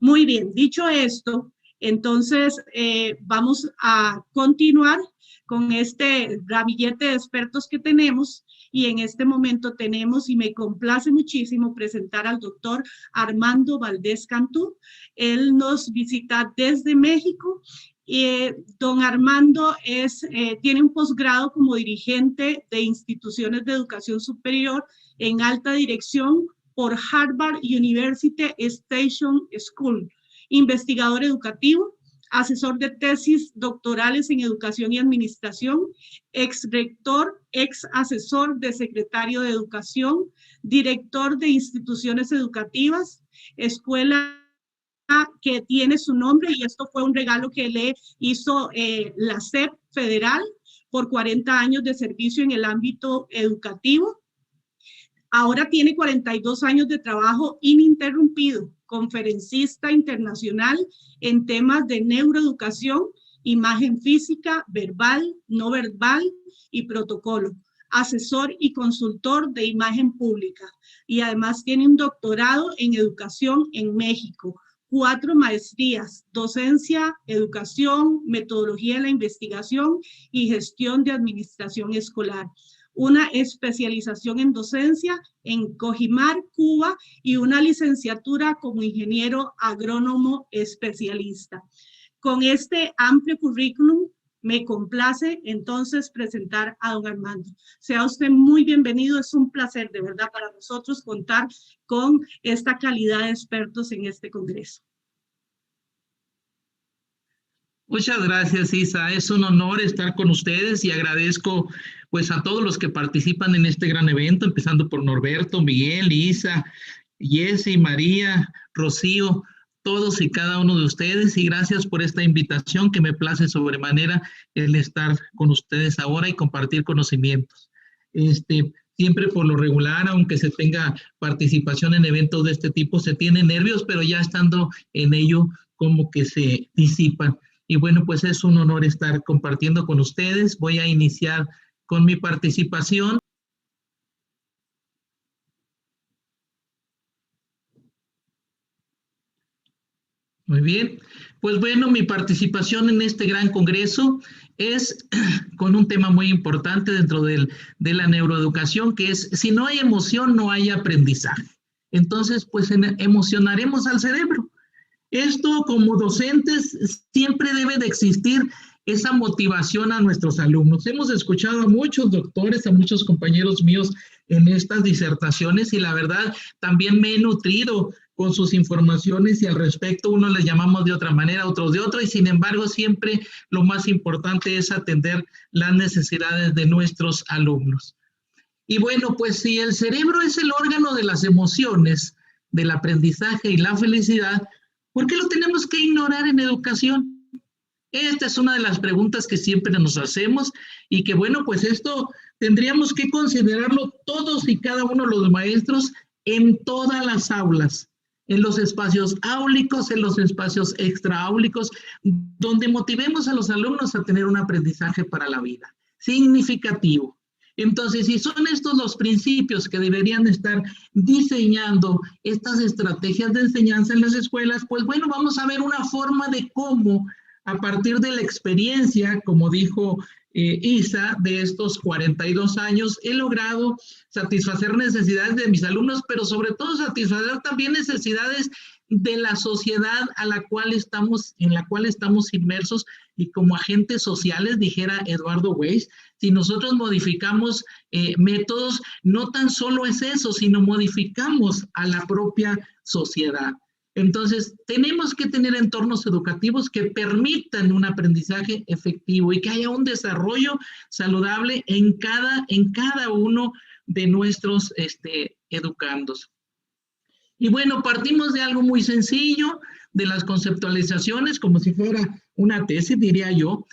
Muy bien, dicho esto, entonces vamos a continuar con este ramillete de expertos que tenemos y en este momento tenemos, y me complace muchísimo presentar al doctor Armando Valdés Cantú. Él nos visita desde México. Don Armando tiene un posgrado como dirigente de instituciones de educación superior en alta dirección por Harvard University Station School, investigador educativo, asesor de tesis doctorales en educación y administración, ex rector, ex asesor de secretario de educación, director de instituciones educativas, escuela que tiene su nombre, y esto fue un regalo que le hizo la SEP federal por 40 años de servicio en el ámbito educativo. Ahora tiene 42 años de trabajo ininterrumpido, conferencista internacional en temas de neuroeducación, imagen física, verbal, no verbal y protocolo, asesor y consultor de imagen pública, y además tiene un doctorado en educación en México, 4 maestrías, docencia, educación, metodología de la investigación y gestión de administración escolar, una especialización en docencia en Cojimar, Cuba, y una licenciatura como ingeniero agrónomo especialista. Con este amplio currículum, me complace entonces presentar a don Armando. Sea usted muy bienvenido, es un placer de verdad para nosotros contar con esta calidad de expertos en este congreso. Muchas gracias, Isa. Es un honor estar con ustedes y agradezco pues a todos los que participan en este gran evento, empezando por Norberto, Miguel, Isa, Jessy, María, Rocío, todos y cada uno de ustedes, y gracias por esta invitación que me place sobremanera el estar con ustedes ahora y compartir conocimientos. Siempre por lo regular, aunque se tenga participación en eventos de este tipo, se tienen nervios, pero ya estando en ello como que se disipan. Y bueno, pues es un honor estar compartiendo con ustedes. Voy a iniciar con mi participación. Muy bien. Pues bueno, mi participación en este gran congreso es con un tema muy importante dentro de la neuroeducación, que es: si no hay emoción, no hay aprendizaje. Entonces, pues emocionaremos al cerebro. Esto, como docentes, siempre debe de existir esa motivación a nuestros alumnos. Hemos escuchado a muchos doctores, a muchos compañeros míos en estas disertaciones, y la verdad también me he nutrido con sus informaciones, y al respecto unos les llamamos de otra manera, otros de otra, y sin embargo siempre lo más importante es atender las necesidades de nuestros alumnos. Y bueno, pues si el cerebro es el órgano de las emociones, del aprendizaje y la felicidad, ¿por qué lo tenemos que ignorar en educación? Esta es una de las preguntas que siempre nos hacemos, y que bueno, pues esto tendríamos que considerarlo todos y cada uno de los maestros en todas las aulas, en los espacios áulicos, en los espacios extraáulicos, donde motivemos a los alumnos a tener un aprendizaje para la vida, significativo. Entonces, si son estos los principios que deberían estar diseñando estas estrategias de enseñanza en las escuelas, pues bueno, vamos a ver una forma de cómo, a partir de la experiencia, como dijo Isa, de estos 42 años, he logrado satisfacer necesidades de mis alumnos, pero sobre todo satisfacer también necesidades de la sociedad en la cual estamos inmersos, y como agentes sociales, dijera Eduardo Weiss, si nosotros modificamos métodos, no tan solo es eso, sino modificamos a la propia sociedad. Entonces, tenemos que tener entornos educativos que permitan un aprendizaje efectivo y que haya un desarrollo saludable en cada uno de nuestros educandos. Y bueno, partimos de algo muy sencillo, de las conceptualizaciones, como si fuera una tesis, diría yo,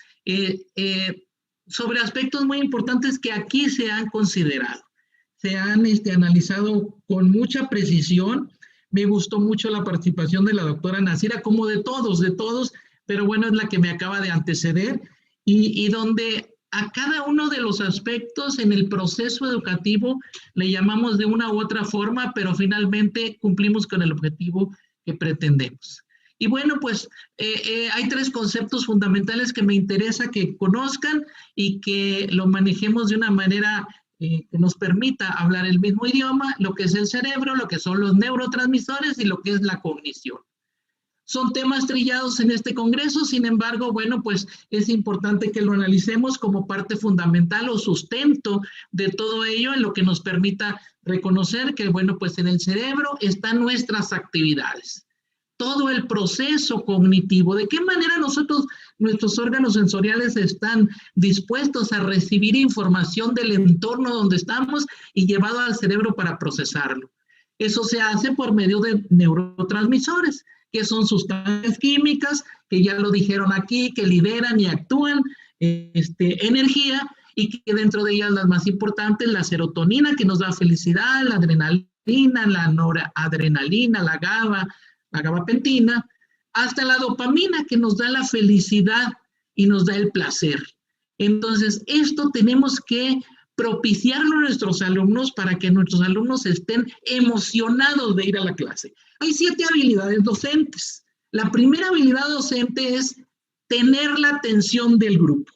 sobre aspectos muy importantes que aquí se han considerado, se han analizado con mucha precisión. Me gustó mucho la participación de la doctora Nasira, como de todos, pero bueno, es la que me acaba de anteceder, y donde a cada uno de los aspectos en el proceso educativo le llamamos de una u otra forma, pero finalmente cumplimos con el objetivo que pretendemos. Y bueno, pues hay tres conceptos fundamentales que me interesa que conozcan y que lo manejemos de una manera que nos permita hablar el mismo idioma, lo que es el cerebro, lo que son los neurotransmisores y lo que es la cognición. Son temas trillados en este congreso, sin embargo, bueno, pues es importante que lo analicemos como parte fundamental o sustento de todo ello, en lo que nos permita reconocer que, bueno, pues en el cerebro están nuestras actividades, todo el proceso cognitivo, de qué manera nosotros, nuestros órganos sensoriales están dispuestos a recibir información del entorno donde estamos y llevado al cerebro para procesarlo. Eso se hace por medio de neurotransmisores, que son sustancias químicas, que ya lo dijeron aquí, que liberan y actúan energía, y que dentro de ellas las más importantes, la serotonina, que nos da felicidad, la adrenalina, la noradrenalina, la gabapentina, hasta la dopamina, que nos da la felicidad y nos da el placer. Entonces, esto tenemos que propiciarlo a nuestros alumnos para que nuestros alumnos estén emocionados de ir a la clase. Hay 7 habilidades docentes. La primera habilidad docente es tener la atención del grupo,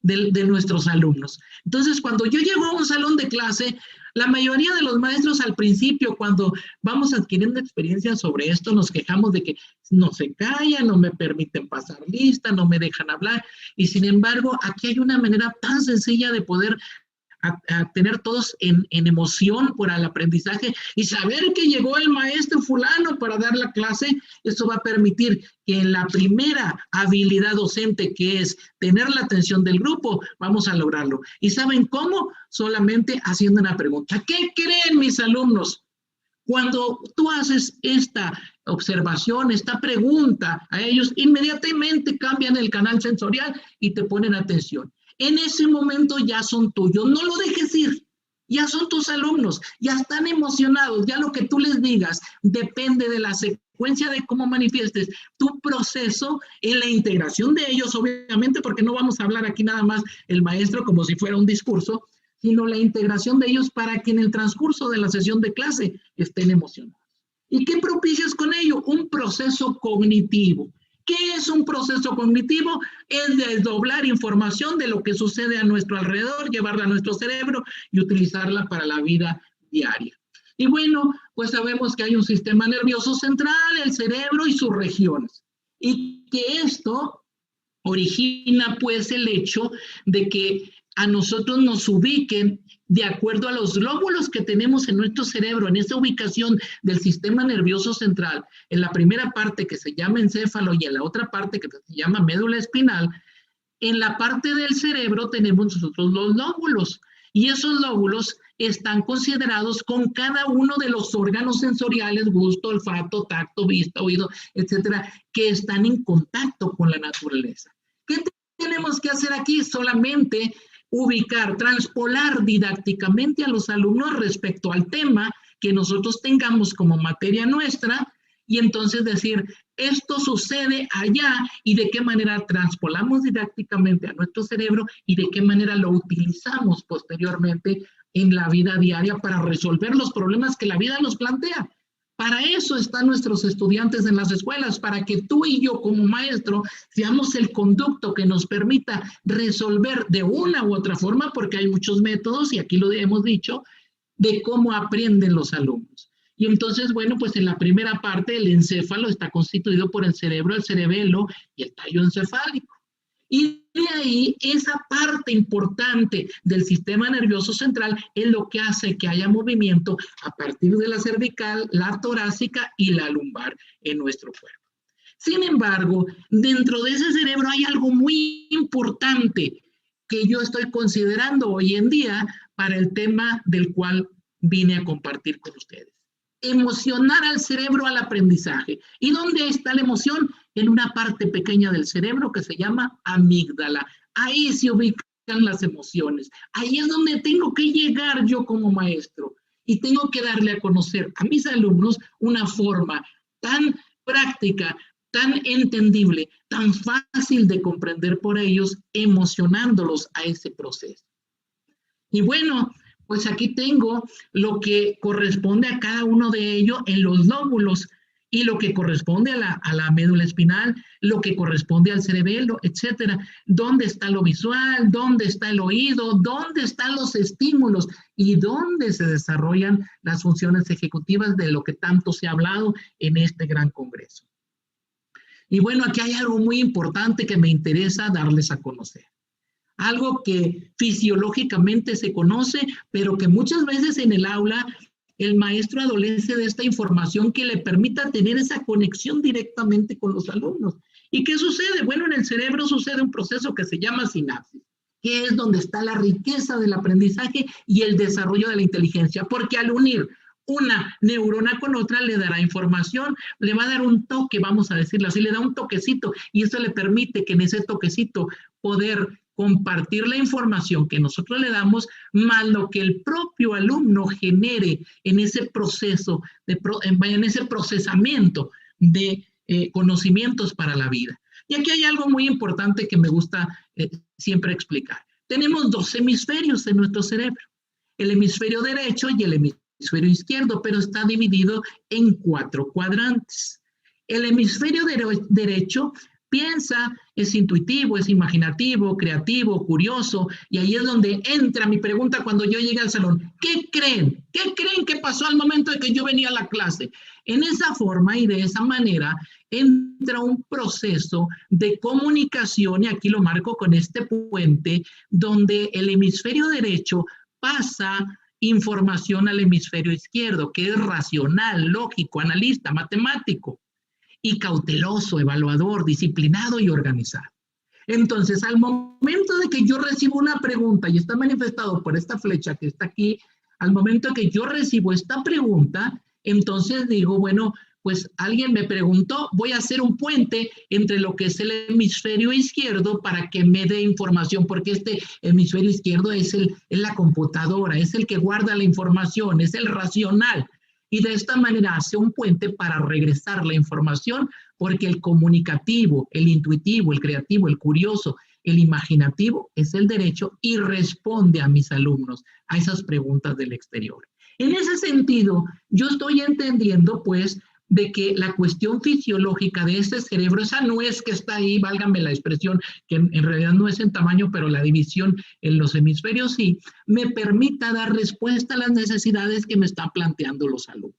de nuestros alumnos. Entonces, cuando yo llego a un salón de clase, la mayoría de los maestros al principio, cuando vamos adquiriendo experiencia sobre esto, nos quejamos de que no se callan, no me permiten pasar lista, no me dejan hablar. Y sin embargo, aquí hay una manera tan sencilla de poder a tener todos en emoción por el aprendizaje y saber que llegó el maestro fulano para dar la clase. Esto va a permitir que en la primera habilidad docente, que es tener la atención del grupo, vamos a lograrlo. ¿Y saben cómo? Solamente haciendo una pregunta. ¿Qué creen mis alumnos? Cuando tú haces esta observación, esta pregunta a ellos, inmediatamente cambian el canal sensorial y te ponen atención. En ese momento ya son tuyos, no lo dejes ir, ya son tus alumnos, ya están emocionados, ya lo que tú les digas depende de la secuencia de cómo manifiestes tu proceso en la integración de ellos, obviamente, porque no vamos a hablar aquí nada más el maestro como si fuera un discurso, sino la integración de ellos para que en el transcurso de la sesión de clase estén emocionados. ¿Y qué propicias con ello? Un proceso cognitivo. ¿Qué es un proceso cognitivo? Es desdoblar información de lo que sucede a nuestro alrededor, llevarla a nuestro cerebro y utilizarla para la vida diaria. Y bueno, pues sabemos que hay un sistema nervioso central, el cerebro y sus regiones. Y que esto origina pues el hecho de que a nosotros nos ubiquen de acuerdo a los lóbulos que tenemos en nuestro cerebro, en esa ubicación del sistema nervioso central, en la primera parte que se llama encéfalo y en la otra parte que se llama médula espinal. En la parte del cerebro tenemos nosotros los lóbulos, y esos lóbulos están considerados con cada uno de los órganos sensoriales, gusto, olfato, tacto, vista, oído, etcétera, que están en contacto con la naturaleza. ¿Qué tenemos que hacer aquí? Solamente ubicar, transpolar didácticamente a los alumnos respecto al tema que nosotros tengamos como materia nuestra, y entonces decir, esto sucede allá, y de qué manera transpolamos didácticamente a nuestro cerebro y de qué manera lo utilizamos posteriormente en la vida diaria para resolver los problemas que la vida nos plantea. Para eso están nuestros estudiantes en las escuelas, para que tú y yo como maestro seamos el conducto que nos permita resolver de una u otra forma, porque hay muchos métodos, y aquí lo hemos dicho, de cómo aprenden los alumnos. Y entonces, bueno, pues en la primera parte el encéfalo está constituido por el cerebro, el cerebelo y el tallo encefálico. Y de ahí, esa parte importante del sistema nervioso central es lo que hace que haya movimiento a partir de la cervical, la torácica y la lumbar en nuestro cuerpo. Sin embargo, dentro de ese cerebro hay algo muy importante que yo estoy considerando hoy en día para el tema del cual vine a compartir con ustedes. Emocionar al cerebro al aprendizaje. ¿Y dónde está la emoción? En una parte pequeña del cerebro que se llama amígdala. Ahí se ubican las emociones. Ahí es donde tengo que llegar yo como maestro, y tengo que darle a conocer a mis alumnos una forma tan práctica, tan entendible, tan fácil de comprender por ellos, emocionándolos a ese proceso. Y bueno, pues aquí tengo lo que corresponde a cada uno de ellos en los lóbulos. y lo que corresponde a la médula espinal, lo que corresponde al cerebelo, etcétera. ¿Dónde está lo visual? ¿Dónde está el oído? ¿Dónde están los estímulos? ¿Y dónde se desarrollan las funciones ejecutivas de lo que tanto se ha hablado en este gran congreso? Y bueno, aquí hay algo muy importante que me interesa darles a conocer. Algo que fisiológicamente se conoce, pero que muchas veces en el aula el maestro adolece de esta información que le permita tener esa conexión directamente con los alumnos. ¿Y qué sucede? Bueno, en el cerebro sucede un proceso que se llama sinapsis, que es donde está la riqueza del aprendizaje y el desarrollo de la inteligencia, porque al unir una neurona con otra le dará información, le va a dar un toque, vamos a decirlo así, le da un toquecito, y eso le permite que en ese toquecito poder compartir la información que nosotros le damos, más lo que el propio alumno genere en ese proceso, en ese procesamiento de conocimientos para la vida. Y aquí hay algo muy importante que me gusta siempre explicar. Tenemos dos hemisferios en nuestro cerebro, el hemisferio derecho y el hemisferio izquierdo, pero está dividido en 4 cuadrantes. El hemisferio derecho piensa, es intuitivo, es imaginativo, creativo, curioso, y ahí es donde entra mi pregunta cuando yo llegué al salón. ¿Qué creen? ¿Qué creen que pasó al momento de que yo venía a la clase? En esa forma y de esa manera entra un proceso de comunicación, y aquí lo marco con este puente, donde el hemisferio derecho pasa información al hemisferio izquierdo, que es racional, lógico, analista, matemático, y cauteloso, evaluador, disciplinado y organizado. Entonces, al momento de que yo recibo una pregunta, y está manifestado por esta flecha que está aquí, al momento que yo recibo esta pregunta, entonces digo, bueno, pues alguien me preguntó, voy a hacer un puente entre lo que es el hemisferio izquierdo para que me dé información, porque este hemisferio izquierdo es la computadora, es el que guarda la información, es el racional. Y de esta manera hace un puente para regresar la información, porque el comunicativo, el intuitivo, el creativo, el curioso, el imaginativo es el derecho y responde a mis alumnos a esas preguntas del exterior. En ese sentido, yo estoy entendiendo, pues, de que la cuestión fisiológica de este cerebro, esa nuez que está ahí, válgame la expresión, que en realidad no es en tamaño, pero la división en los hemisferios sí, me permita dar respuesta a las necesidades que me están planteando los alumnos.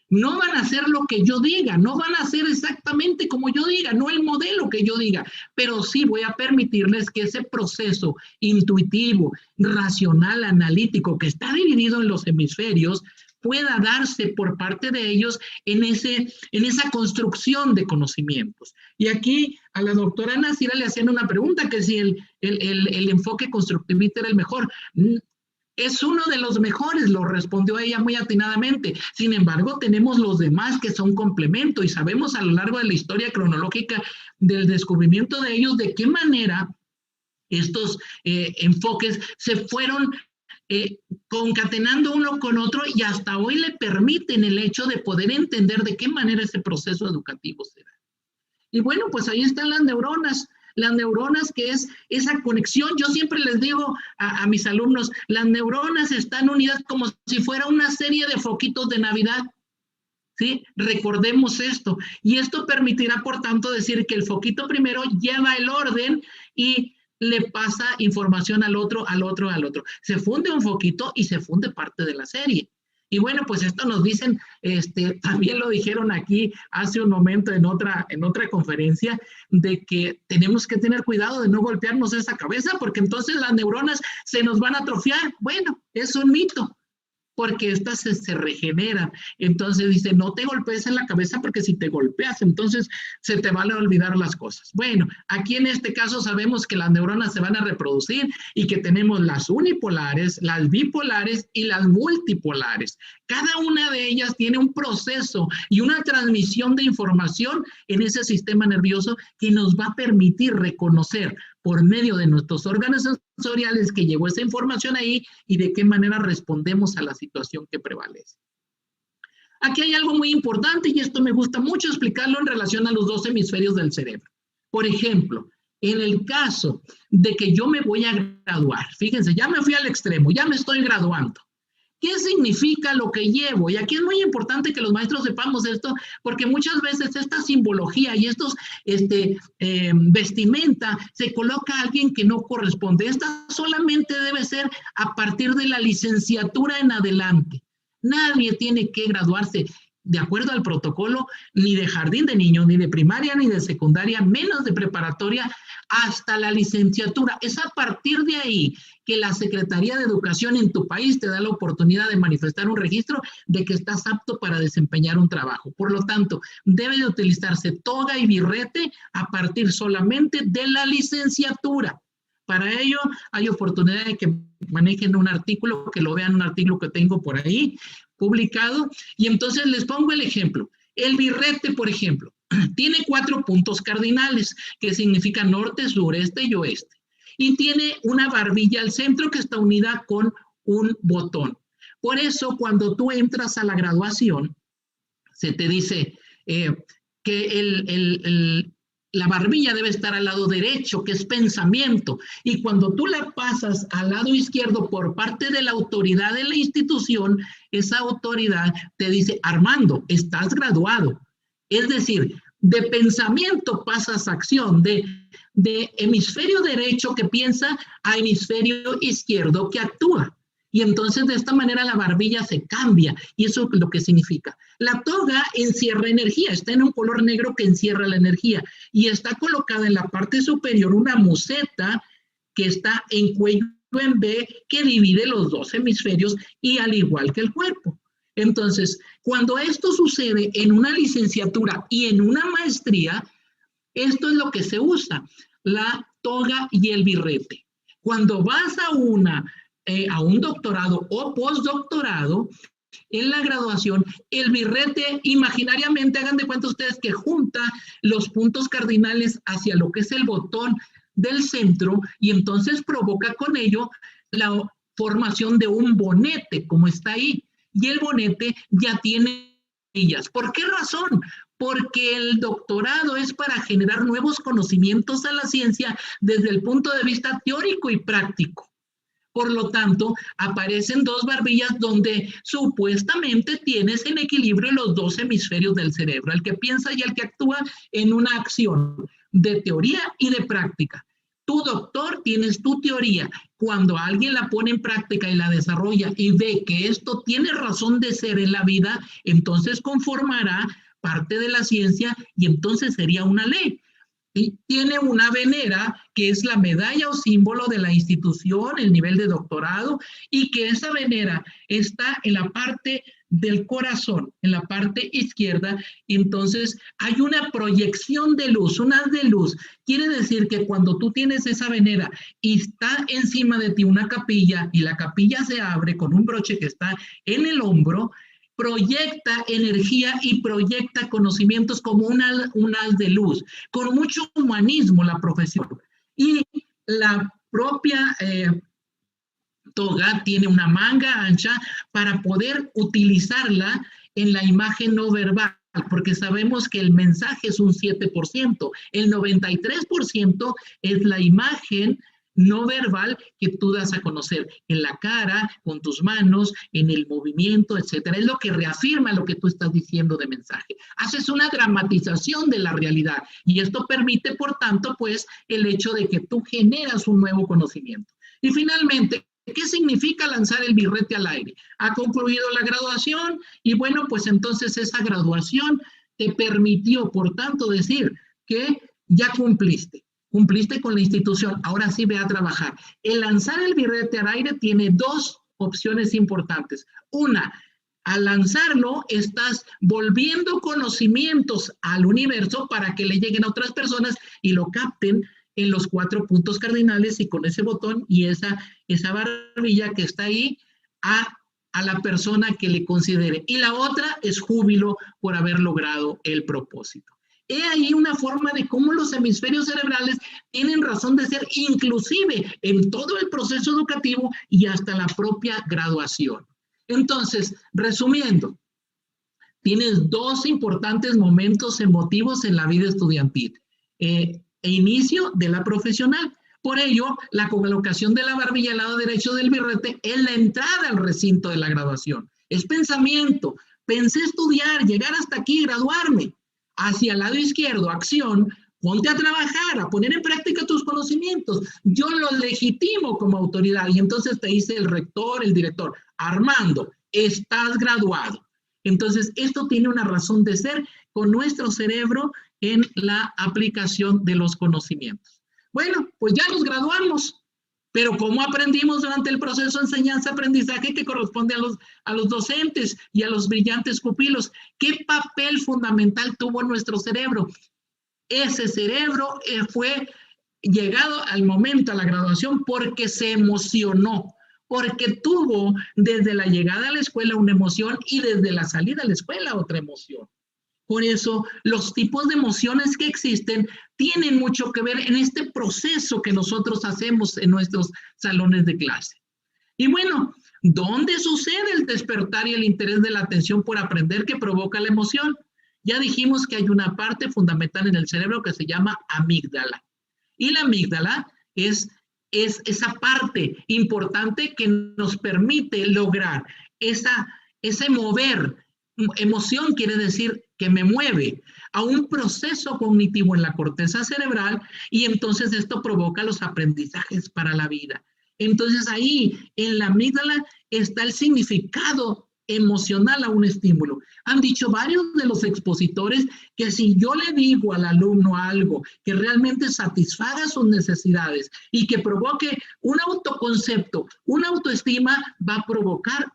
No van a hacer lo que yo diga, no van a hacer exactamente como yo diga, no el modelo que yo diga, pero sí voy a permitirles que ese proceso intuitivo, racional, analítico, que está dividido en los hemisferios, pueda darse por parte de ellos en esa construcción de conocimientos. Y aquí a la doctora Nasira le hacían una pregunta, que si el enfoque constructivista era el mejor. Es uno de los mejores, lo respondió ella muy atinadamente. Sin embargo, tenemos los demás que son complemento, y sabemos a lo largo de la historia cronológica del descubrimiento de ellos de qué manera estos enfoques se fueron concatenando uno con otro, y hasta hoy le permiten el hecho de poder entender de qué manera ese proceso educativo se da. Y bueno, pues ahí están las neuronas, que es esa conexión. Yo siempre les digo a mis alumnos, las neuronas están unidas como si fuera una serie de foquitos de Navidad, ¿sí? Recordemos esto, y esto permitirá, por tanto, decir que el foquito primero lleva el orden y le pasa información al otro. Se funde un foquito y se funde parte de la serie. Y bueno, pues esto nos dicen, también lo dijeron aquí hace un momento en otra conferencia, de que tenemos que tener cuidado de no golpearnos esa cabeza, porque entonces las neuronas se nos van a atrofiar. Bueno, es un mito, porque estas se regeneran. Entonces dice, no te golpees en la cabeza, porque si te golpeas, entonces se te van a olvidar las cosas. Bueno, aquí en este caso sabemos que las neuronas se van a reproducir y que tenemos las unipolares, las bipolares y las multipolares. Cada una de ellas tiene un proceso y una transmisión de información en ese sistema nervioso que nos va a permitir reconocer por medio de nuestros órganos sensoriales que llegó esa información ahí y de qué manera respondemos a la situación que prevalece. Aquí hay algo muy importante, y esto me gusta mucho explicarlo en relación a los dos hemisferios del cerebro. Por ejemplo, en el caso de que yo me voy a graduar, fíjense, ya me fui al extremo, ya me estoy graduando. ¿Qué significa lo que llevo? Y aquí es muy importante que los maestros sepamos esto, porque muchas veces esta simbología y estos vestimenta se coloca a alguien que no corresponde. Esta solamente debe ser a partir de la licenciatura en adelante. Nadie tiene que graduarse de acuerdo al protocolo, ni de jardín de niños, ni de primaria, ni de secundaria, menos de preparatoria, hasta la licenciatura. Es a partir de ahí que la Secretaría de Educación en tu país te da la oportunidad de manifestar un registro de que estás apto para desempeñar un trabajo. Por lo tanto, debe de utilizarse toga y birrete a partir solamente de la licenciatura. Para ello, hay oportunidad de que manejen un artículo, que lo vean, un artículo que tengo por ahí publicado, y entonces les pongo el ejemplo. El birrete, por ejemplo, tiene 4 puntos cardinales, que significan norte, sureste y oeste, y tiene una barbilla al centro que está unida con un botón. Por eso, cuando tú entras a la graduación, se te dice que la barbilla debe estar al lado derecho, que es pensamiento, y cuando tú la pasas al lado izquierdo por parte de la autoridad de la institución, esa autoridad te dice, Armando, estás graduado. Es decir, de pensamiento pasas a acción, de hemisferio derecho que piensa a hemisferio izquierdo que actúa. Y entonces de esta manera la barbilla se cambia, y eso es lo que significa. La toga encierra energía, está en un color negro que encierra la energía, y está colocada en la parte superior una museta que está en cuello en B, que divide los 2 hemisferios, y al igual que el cuerpo. Entonces, cuando esto sucede en una licenciatura y en una maestría, esto es lo que se usa, la toga y el birrete. Cuando vas a un doctorado o postdoctorado, en la graduación, el birrete imaginariamente, hagan de cuenta ustedes que junta los puntos cardinales hacia lo que es el botón del centro, y entonces provoca con ello la formación de un bonete, como está ahí, y el bonete ya tiene ellas. ¿Por qué razón? Porque el doctorado es para generar nuevos conocimientos a la ciencia desde el punto de vista teórico y práctico. Por lo tanto, aparecen 2 barbillas donde supuestamente tienes en equilibrio los 2 hemisferios del cerebro, el que piensa y el que actúa en una acción de teoría y de práctica. Tu doctor, tienes tu teoría. Cuando alguien la pone en práctica y la desarrolla y ve que esto tiene razón de ser en la vida, entonces conformará parte de la ciencia y entonces sería una ley. Y tiene una venera que es la medalla o símbolo de la institución, el nivel de doctorado, y que esa venera está en la parte del corazón, en la parte izquierda. Entonces hay una proyección de luz, un haz de luz. Quiere decir que cuando tú tienes esa venera y está encima de ti una capilla, y la capilla se abre con un broche que está en el hombro, proyecta energía y proyecta conocimientos como un haz de luz, con mucho humanismo la profesión. Y la propia toga tiene una manga ancha para poder utilizarla en la imagen no verbal, porque sabemos que el mensaje es un 7%, el 93% es la imagen no verbal que tú das a conocer en la cara, con tus manos, en el movimiento, etcétera. Es lo que reafirma lo que tú estás diciendo de mensaje. Haces una dramatización de la realidad, y esto permite, por tanto, pues, el hecho de que tú generas un nuevo conocimiento. Y finalmente, ¿qué significa lanzar el birrete al aire? Ha concluido la graduación, y bueno, pues entonces esa graduación te permitió, por tanto, decir que ya cumpliste con la institución, ahora sí ve a trabajar. El lanzar el birrete al aire tiene 2 opciones importantes. Una, al lanzarlo, estás volviendo conocimientos al universo para que le lleguen a otras personas y lo capten en los 4 puntos cardinales, y con ese botón y esa barbilla que está ahí a la persona que le considere. Y la otra es júbilo por haber logrado el propósito. He ahí una forma de cómo los hemisferios cerebrales tienen razón de ser, inclusive en todo el proceso educativo y hasta la propia graduación. Entonces, resumiendo, tienes 2 importantes momentos emotivos en la vida estudiantil. Inicio de la profesional, Por ello, la colocación de la barbilla al lado derecho del birrete es la entrada al recinto de la graduación. Es pensamiento. Pensé estudiar, llegar hasta aquí, graduarme. Hacia el lado izquierdo, acción. Ponte a trabajar, a poner en práctica tus conocimientos. Yo lo legitimo como autoridad. Y entonces te dice el rector, el director, Armando, estás graduado. Entonces, esto tiene una razón de ser con nuestro cerebro en la aplicación de los conocimientos. Bueno, pues ya nos graduamos, pero ¿cómo aprendimos durante el proceso de enseñanza-aprendizaje que corresponde a los docentes y a los brillantes pupilos? ¿Qué papel fundamental tuvo nuestro cerebro? Ese cerebro fue llegado al momento, a la graduación, porque se emocionó, porque tuvo desde la llegada a la escuela una emoción y desde la salida a la escuela otra emoción. Por eso, los tipos de emociones que existen tienen mucho que ver en este proceso que nosotros hacemos en nuestros salones de clase. Y bueno, ¿dónde sucede el despertar y el interés de la atención por aprender que provoca la emoción? Ya dijimos que hay una parte fundamental en el cerebro que se llama amígdala. Y la amígdala es esa parte importante que nos permite lograr ese mover. Emoción quiere decir que me mueve a un proceso cognitivo en la corteza cerebral y entonces esto provoca los aprendizajes para la vida. Entonces ahí en la amígdala está el significado emocional a un estímulo. Han dicho varios de los expositores que si yo le digo al alumno algo que realmente satisfaga sus necesidades y que provoque un autoconcepto, una autoestima, va a provocar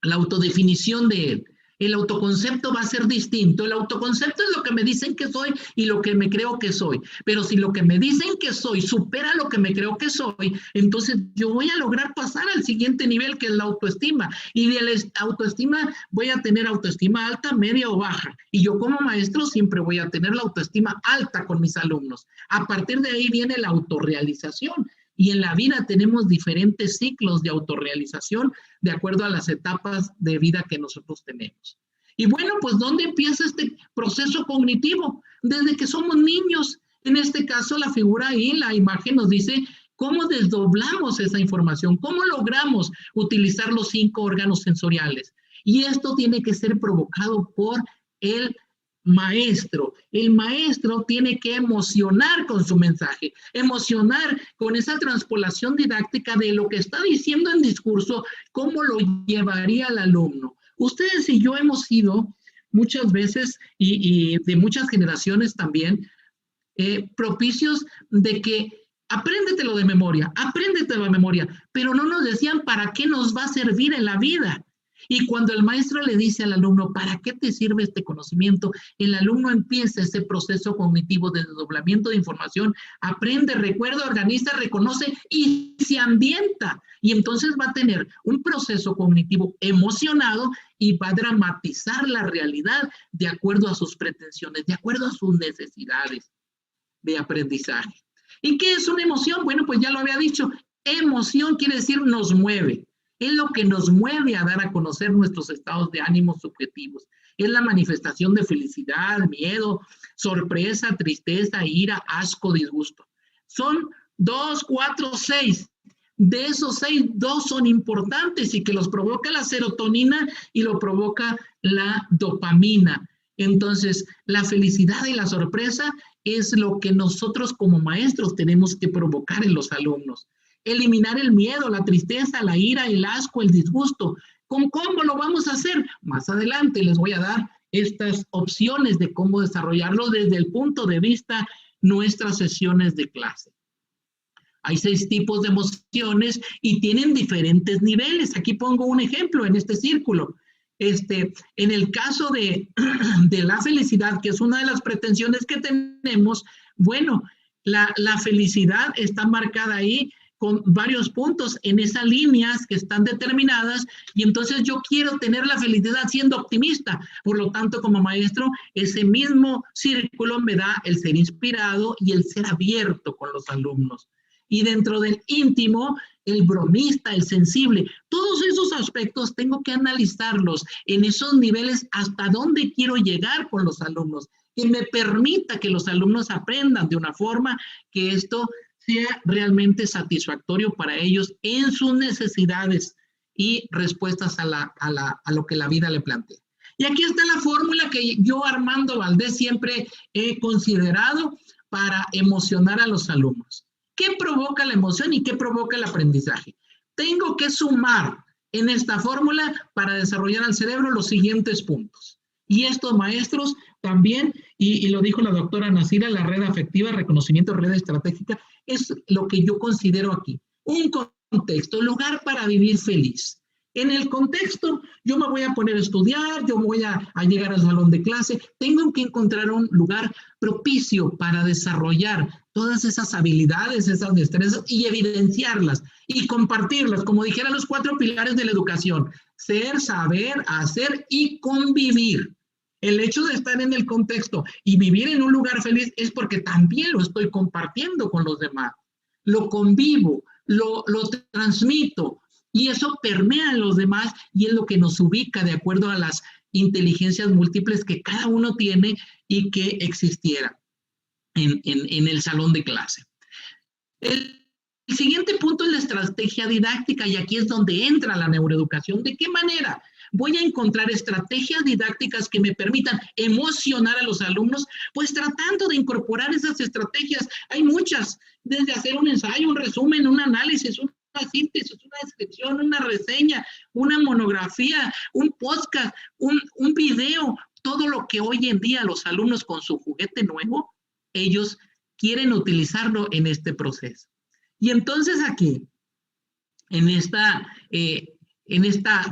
la autodefinición de él. El autoconcepto va a ser distinto. El autoconcepto es lo que me dicen que soy y lo que me creo que soy. Pero si lo que me dicen que soy supera lo que me creo que soy, entonces yo voy a lograr pasar al siguiente nivel, que es la autoestima. Y de la autoestima voy a tener autoestima alta, media o baja. Y yo como maestro siempre voy a tener la autoestima alta con mis alumnos. A partir de ahí viene la autorrealización. Y en la vida tenemos diferentes ciclos de autorrealización de acuerdo a las etapas de vida que nosotros tenemos. Y bueno, pues ¿dónde empieza este proceso cognitivo? Desde que somos niños. En este caso, la figura ahí, la imagen nos dice cómo desdoblamos esa información, cómo logramos utilizar los 5 órganos sensoriales. Y esto tiene que ser provocado por el maestro. El maestro tiene que emocionar con su mensaje, emocionar con esa transpolación didáctica de lo que está diciendo en discurso, cómo lo llevaría al alumno. Ustedes y yo hemos sido muchas veces y de muchas generaciones también propicios de que apréndetelo de memoria, pero no nos decían para qué nos va a servir en la vida. Y cuando el maestro le dice al alumno, ¿para qué te sirve este conocimiento? El alumno empieza ese proceso cognitivo de desdoblamiento de información, aprende, recuerda, organiza, reconoce y se ambienta. Y entonces va a tener un proceso cognitivo emocionado y va a dramatizar la realidad de acuerdo a sus pretensiones, de acuerdo a sus necesidades de aprendizaje. ¿Y qué es una emoción? Bueno, pues ya lo había dicho. Emoción quiere decir nos mueve. Es lo que nos mueve a dar a conocer nuestros estados de ánimo subjetivos. Es la manifestación de felicidad, miedo, sorpresa, tristeza, ira, asco, disgusto. Son 2, 4, 6. De esos 6, 2 son importantes y que los provoca la serotonina y lo provoca la dopamina. Entonces, la felicidad y la sorpresa es lo que nosotros como maestros tenemos que provocar en los alumnos. Eliminar el miedo, la tristeza, la ira, el asco, el disgusto. ¿Cómo lo vamos a hacer? Más adelante les voy a dar estas opciones de cómo desarrollarlo desde el punto de vista nuestras sesiones de clase. Hay 6 tipos de emociones y tienen diferentes niveles. Aquí pongo un ejemplo en este círculo. En el caso de la felicidad, que es una de las pretensiones que tenemos, bueno, la felicidad está marcada ahí con varios puntos en esas líneas que están determinadas y entonces yo quiero tener la felicidad siendo optimista. Por lo tanto, como maestro, ese mismo círculo me da el ser inspirado y el ser abierto con los alumnos. Y dentro del íntimo, el bromista, el sensible, todos esos aspectos tengo que analizarlos en esos niveles hasta dónde quiero llegar con los alumnos. que me permita que los alumnos aprendan de una forma que esto sea realmente satisfactorio para ellos en sus necesidades y respuestas a lo que la vida le plantea. Y aquí está la fórmula que yo, Armando Valdés, siempre he considerado para emocionar a los alumnos. ¿Qué provoca la emoción y qué provoca el aprendizaje? Tengo que sumar en esta fórmula para desarrollar al cerebro los siguientes puntos. Y estos maestros también, y lo dijo la doctora Nasira, la red afectiva, reconocimiento, red estratégica, es lo que yo considero aquí. Un contexto, lugar para vivir feliz. En el contexto, yo me voy a poner a estudiar, yo voy a llegar al salón de clase, tengo que encontrar un lugar propicio para desarrollar todas esas habilidades, esas destrezas y evidenciarlas y compartirlas, como dijeran los 4 pilares de la educación: ser, saber, hacer y convivir. El hecho de estar en el contexto y vivir en un lugar feliz es porque también lo estoy compartiendo con los demás, lo convivo, lo transmito. Y eso permea en los demás y es lo que nos ubica de acuerdo a las inteligencias múltiples que cada uno tiene y que existiera en el salón de clase. El siguiente punto es la estrategia didáctica, y aquí es donde entra la neuroeducación. ¿De qué manera voy a encontrar estrategias didácticas que me permitan emocionar a los alumnos? Pues tratando de incorporar esas estrategias. Hay muchas, desde hacer un ensayo, un resumen, un análisis, una síntesis, una descripción, una reseña, una monografía, un podcast, un video, todo lo que hoy en día los alumnos con su juguete nuevo, ellos quieren utilizarlo en este proceso. Y entonces aquí, en esta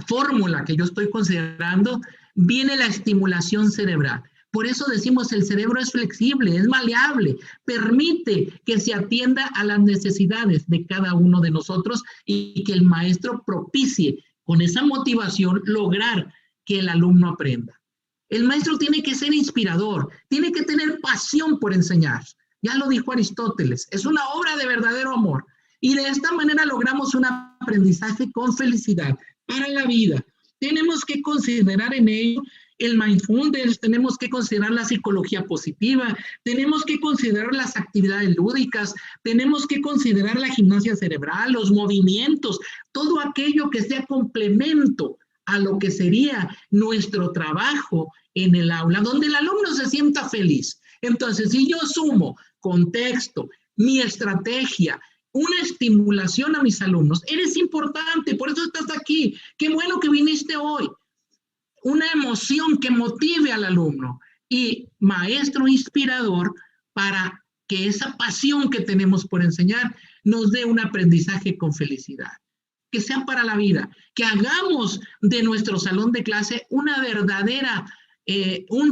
fórmula que yo estoy considerando, viene la estimulación cerebral. Por eso decimos, el cerebro es flexible, es maleable, permite que se atienda a las necesidades de cada uno de nosotros y que el maestro propicie con esa motivación lograr que el alumno aprenda. El maestro tiene que ser inspirador, tiene que tener pasión por enseñar. Ya lo dijo Aristóteles, es una obra de verdadero amor. Y de esta manera logramos un aprendizaje con felicidad para la vida. Tenemos que considerar en ello el mindfulness, tenemos que considerar la psicología positiva, tenemos que considerar las actividades lúdicas, tenemos que considerar la gimnasia cerebral, los movimientos, todo aquello que sea complemento a lo que sería nuestro trabajo en el aula, donde el alumno se sienta feliz. Entonces, si yo sumo contexto, mi estrategia, una estimulación a mis alumnos, eres importante, por eso estás aquí, qué bueno que viniste hoy. Una emoción que motive al alumno y maestro inspirador para que esa pasión que tenemos por enseñar nos dé un aprendizaje con felicidad, que sea para la vida, que hagamos de nuestro salón de clase un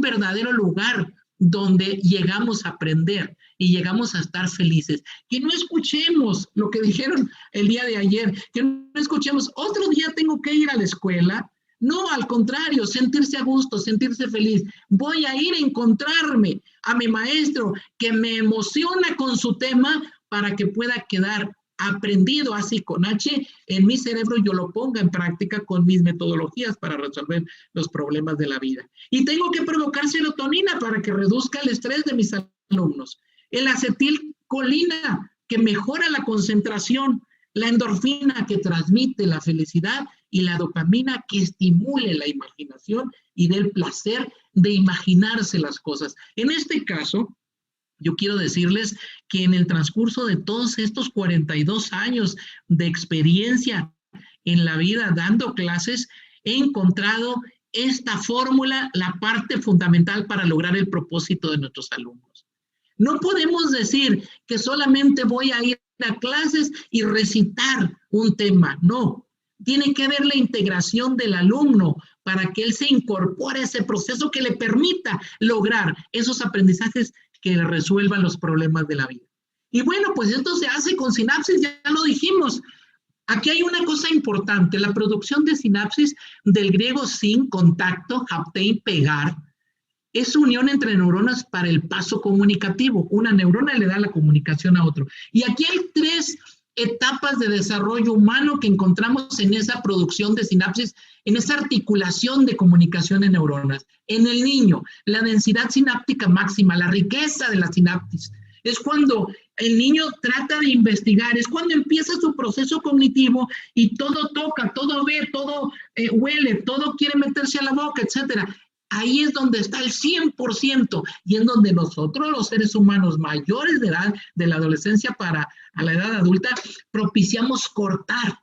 verdadero lugar donde llegamos a aprender y llegamos a estar felices. Que no escuchemos lo que dijeron el día de ayer, que no escuchemos, otro día tengo que ir a la escuela. No, al contrario, sentirse a gusto, sentirse feliz. Voy a ir a encontrarme a mi maestro que me emociona con su tema para que pueda quedar aprendido así con H en mi cerebro y yo lo ponga en práctica con mis metodologías para resolver los problemas de la vida. Y tengo que provocar serotonina para que reduzca el estrés de mis alumnos. El acetilcolina que mejora la concentración, la endorfina que transmite la felicidad y la dopamina que estimule la imaginación y dé el placer de imaginarse las cosas. En este caso, yo quiero decirles que en el transcurso de todos estos 42 años de experiencia en la vida dando clases, he encontrado esta fórmula, la parte fundamental para lograr el propósito de nuestros alumnos. No podemos decir que solamente voy a ir a clases y recitar un tema, no. Tiene que haber la integración del alumno para que él se incorpore a ese proceso que le permita lograr esos aprendizajes que le resuelvan los problemas de la vida. Y bueno, pues esto se hace con sinapsis, ya lo dijimos. Aquí hay una cosa importante, la producción de sinapsis del griego sin, contacto, haptein, pegar, es unión entre neuronas para el paso comunicativo. Una neurona le da la comunicación a otro. Y aquí hay tres etapas de desarrollo humano que encontramos en esa producción de sinapsis, en esa articulación de comunicación de neuronas. En el niño, la densidad sináptica máxima, la riqueza de la sinapsis, es cuando el niño trata de investigar, es cuando empieza su proceso cognitivo y todo toca, todo ve, todo huele, todo quiere meterse a la boca, etcétera. Ahí es donde está el 100% y es donde nosotros, los seres humanos mayores de edad, de la adolescencia a la edad adulta, propiciamos cortar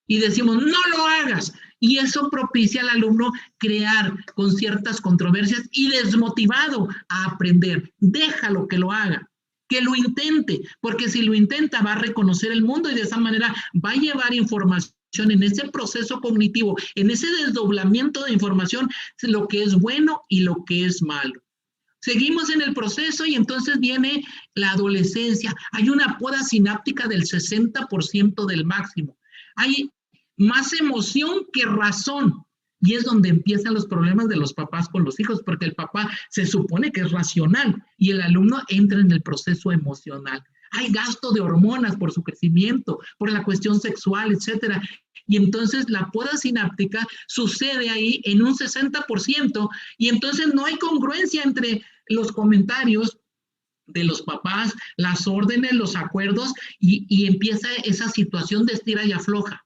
y decimos, no lo hagas. Y eso propicia al alumno crear con ciertas controversias y desmotivado a aprender. Déjalo que lo haga, que lo intente, porque si lo intenta va a reconocer el mundo y de esa manera va a llevar información en ese proceso cognitivo, en ese desdoblamiento de información, lo que es bueno y lo que es malo. Seguimos en el proceso y entonces viene la adolescencia. Hay una poda sináptica del 60% del máximo. Hay más emoción que razón. Y es donde empiezan los problemas de los papás con los hijos, porque el papá se supone que es racional y el alumno entra en el proceso emocional. Hay gasto de hormonas por su crecimiento, por la cuestión sexual, etcétera. Y entonces la poda sináptica sucede ahí en un 60% y entonces no hay congruencia entre los comentarios de los papás, las órdenes, los acuerdos y empieza esa situación de estira y afloja,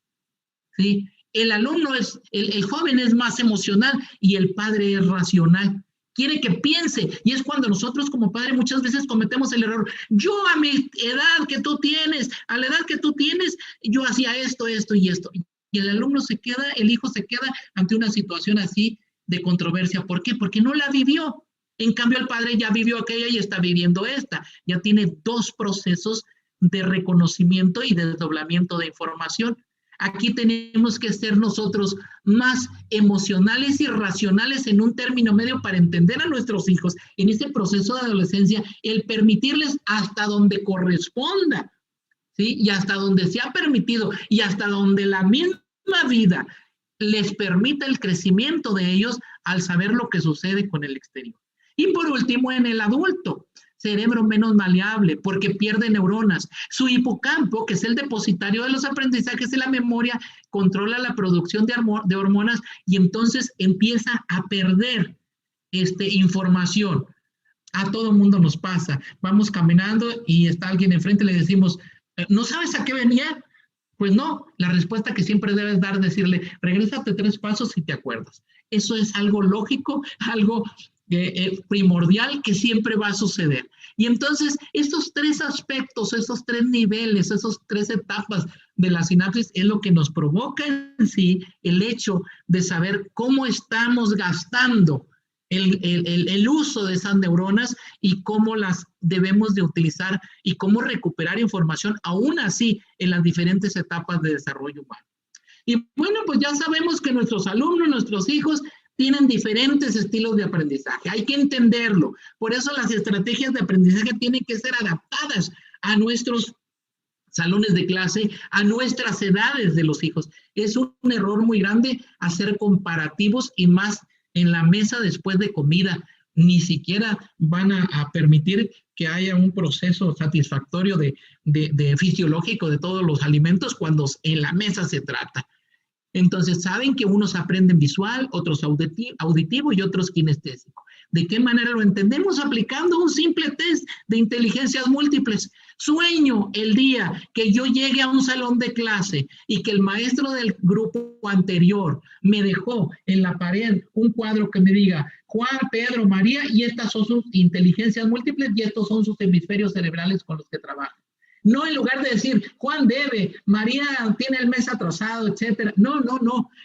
¿sí? El alumno el joven es más emocional y el padre es racional. Quiere que piense y es cuando nosotros como padre muchas veces cometemos el error. Yo a mi edad que tú tienes, a la edad que tú tienes, yo hacía esto, esto y esto. Y el alumno se queda, el hijo se queda ante una situación así de controversia. ¿Por qué? Porque no la vivió. En cambio, el padre ya vivió aquella y está viviendo esta. Ya tiene dos procesos de reconocimiento y de desdoblamiento de información. Aquí tenemos que ser nosotros más emocionales y racionales en un término medio para entender a nuestros hijos en ese proceso de adolescencia, el permitirles hasta donde corresponda, ¿sí? Y hasta donde se ha permitido y hasta donde la misma vida les permita el crecimiento de ellos al saber lo que sucede con el exterior. Y por último, en el adulto, cerebro menos maleable porque pierde neuronas. Su hipocampo, que es el depositario de los aprendizajes y la memoria, controla la producción de hormonas y entonces empieza a perder información. A todo mundo nos pasa. Vamos caminando y está alguien enfrente y le decimos, ¿no sabes a qué venía? Pues no, la respuesta que siempre debes dar es decirle, regrésate 3 pasos y te acuerdas. Eso es algo lógico, algo primordial que siempre va a suceder. Y entonces, estos 3 aspectos, esos 3 niveles, esas 3 etapas de la sinapsis es lo que nos provoca en sí el hecho de saber cómo estamos gastando el uso de esas neuronas y cómo las debemos de utilizar y cómo recuperar información, aún así, en las diferentes etapas de desarrollo humano. Y bueno, pues ya sabemos que nuestros alumnos, nuestros hijos, tienen diferentes estilos de aprendizaje. Hay que entenderlo. Por eso las estrategias de aprendizaje tienen que ser adaptadas a nuestros salones de clase, a nuestras edades de los hijos. Es un error muy grande hacer comparativos y más en la mesa después de comida. Ni siquiera van a permitir que haya un proceso satisfactorio de fisiológico de todos los alimentos cuando en la mesa se trata. Entonces, saben que unos aprenden visual, otros auditivo y otros kinestésico. ¿De qué manera lo entendemos? Aplicando un simple test de inteligencias múltiples. Sueño el día que yo llegue a un salón de clase y que el maestro del grupo anterior me dejó en la pared un cuadro que me diga Juan, Pedro, María, y estas son sus inteligencias múltiples y estos son sus hemisferios cerebrales con los que trabajan. No en lugar de decir, Juan debe, María tiene el mes atrasado, etcétera. No,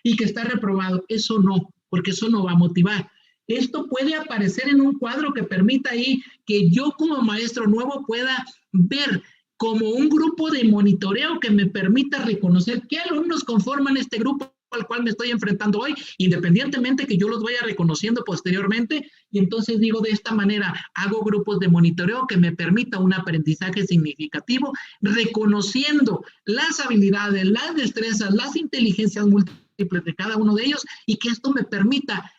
y que está reprobado. Eso no, porque eso no va a motivar. Esto puede aparecer en un cuadro que permita ahí que yo como maestro nuevo pueda ver como un grupo de monitoreo que me permita reconocer qué alumnos conforman este grupo al cual me estoy enfrentando hoy, independientemente que yo los vaya reconociendo posteriormente, y entonces digo de esta manera, hago grupos de monitoreo que me permita un aprendizaje significativo, reconociendo las habilidades, las destrezas, las inteligencias múltiples de cada uno de ellos, y que esto me permita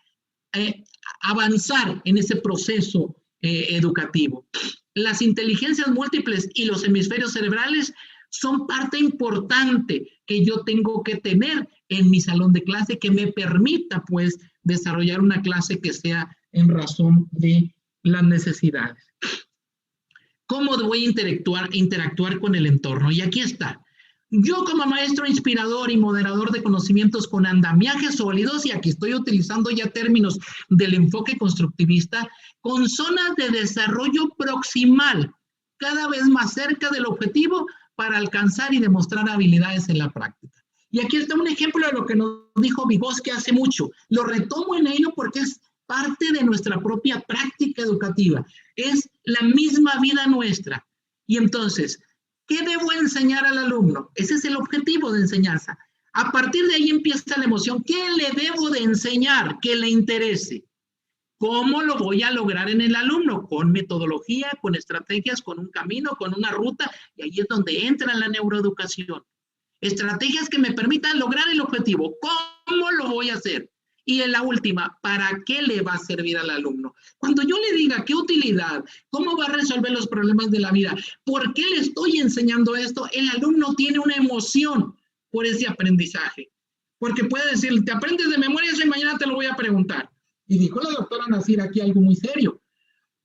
avanzar en ese proceso educativo. Las inteligencias múltiples y los hemisferios cerebrales son parte importante que yo tengo que tener en mi salón de clase que me permita, pues, desarrollar una clase que sea en razón de las necesidades. ¿Cómo voy a interactuar con el entorno? Y aquí está. Yo como maestro inspirador y moderador de conocimientos con andamiajes sólidos, y aquí estoy utilizando ya términos del enfoque constructivista, con zonas de desarrollo proximal, cada vez más cerca del objetivo para alcanzar y demostrar habilidades en la práctica. Y aquí está un ejemplo de lo que nos dijo Vygotsky hace mucho. Lo retomo en ello porque es parte de nuestra propia práctica educativa. Es la misma vida nuestra. Y entonces, ¿qué debo enseñar al alumno? Ese es el objetivo de enseñanza. A partir de ahí empieza la emoción. ¿Qué le debo de enseñar que le interese? ¿Cómo lo voy a lograr en el alumno? Con metodología, con estrategias, con un camino, con una ruta. Y ahí es donde entra la neuroeducación. Estrategias que me permitan lograr el objetivo. ¿Cómo lo voy a hacer? Y en la última, ¿para qué le va a servir al alumno? Cuando yo le diga qué utilidad, cómo va a resolver los problemas de la vida, ¿por qué le estoy enseñando esto? El alumno tiene una emoción por ese aprendizaje. Porque puede decir, te aprendes de memoria eso y mañana te lo voy a preguntar. Y dijo la doctora Nasir aquí algo muy serio.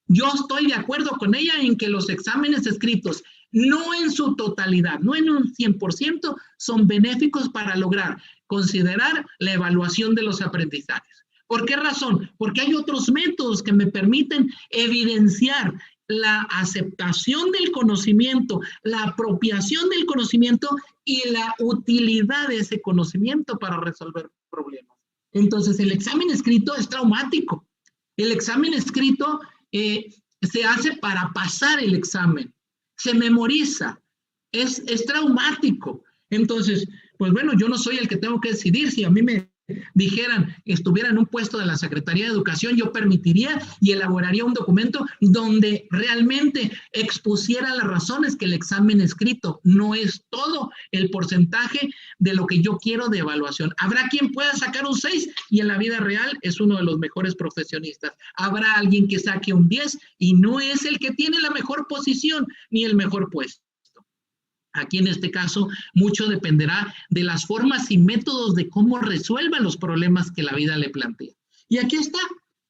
Yo estoy de acuerdo con ella en que los exámenes escritos, no en su totalidad, no en un 100%, son benéficos para lograr considerar la evaluación de los aprendizajes. ¿Por qué razón? Porque hay otros métodos que me permiten evidenciar la aceptación del conocimiento, la apropiación del conocimiento y la utilidad de ese conocimiento para resolver problemas. Entonces, el examen escrito es traumático. El examen escrito se hace para pasar el examen, se memoriza, es traumático. Entonces, pues bueno, yo no soy el que tengo que decidir. Si a mí me dijeran, estuviera en un puesto de la Secretaría de Educación, yo permitiría y elaboraría un documento donde realmente expusiera las razones que el examen escrito no es todo el porcentaje de lo que yo quiero de evaluación. Habrá quien pueda sacar un 6 y en la vida real es uno de los mejores profesionistas. Habrá alguien que saque un 10 y no es el que tiene la mejor posición ni el mejor puesto. Aquí en este caso, mucho dependerá de las formas y métodos de cómo resuelva los problemas que la vida le plantea. Y aquí está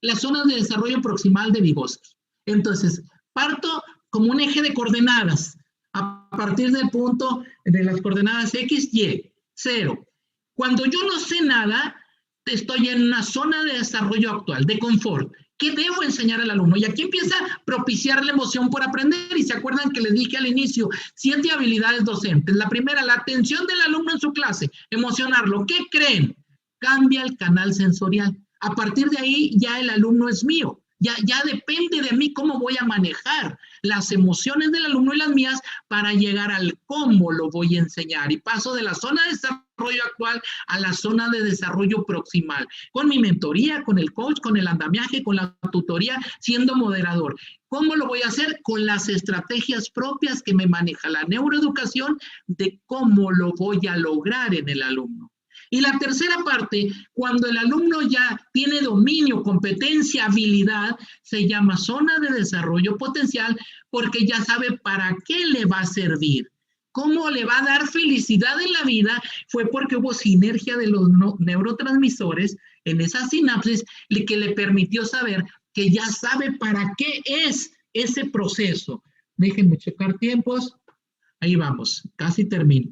la zona de desarrollo proximal de Vygotsky. Entonces, parto como un eje de coordenadas. A partir del punto de las coordenadas X, Y, 0. Cuando yo no sé nada, estoy en una zona de desarrollo actual, de confort. ¿Qué debo enseñar al alumno? Y aquí empieza a propiciar la emoción por aprender. Y se acuerdan que les dije al inicio, 7 habilidades docentes. La primera, la atención del alumno en su clase, emocionarlo. ¿Qué creen? Cambia el canal sensorial. A partir de ahí ya el alumno es mío. Ya depende de mí cómo voy a manejar las emociones del alumno y las mías para llegar al cómo lo voy a enseñar. Y paso de la zona de desarrollo actual a la zona de desarrollo proximal, con mi mentoría, con el coach, con el andamiaje, con la tutoría, siendo moderador. ¿Cómo lo voy a hacer? Con las estrategias propias que me maneja la neuroeducación de cómo lo voy a lograr en el alumno. Y la tercera parte, cuando el alumno ya tiene dominio, competencia, habilidad, se llama zona de desarrollo potencial porque ya sabe para qué le va a servir. ¿Cómo le va a dar felicidad en la vida? Fue porque hubo sinergia de los neurotransmisores en esa sinapsis que le permitió saber que ya sabe para qué es ese proceso. Déjenme checar tiempos. Ahí vamos, casi termino.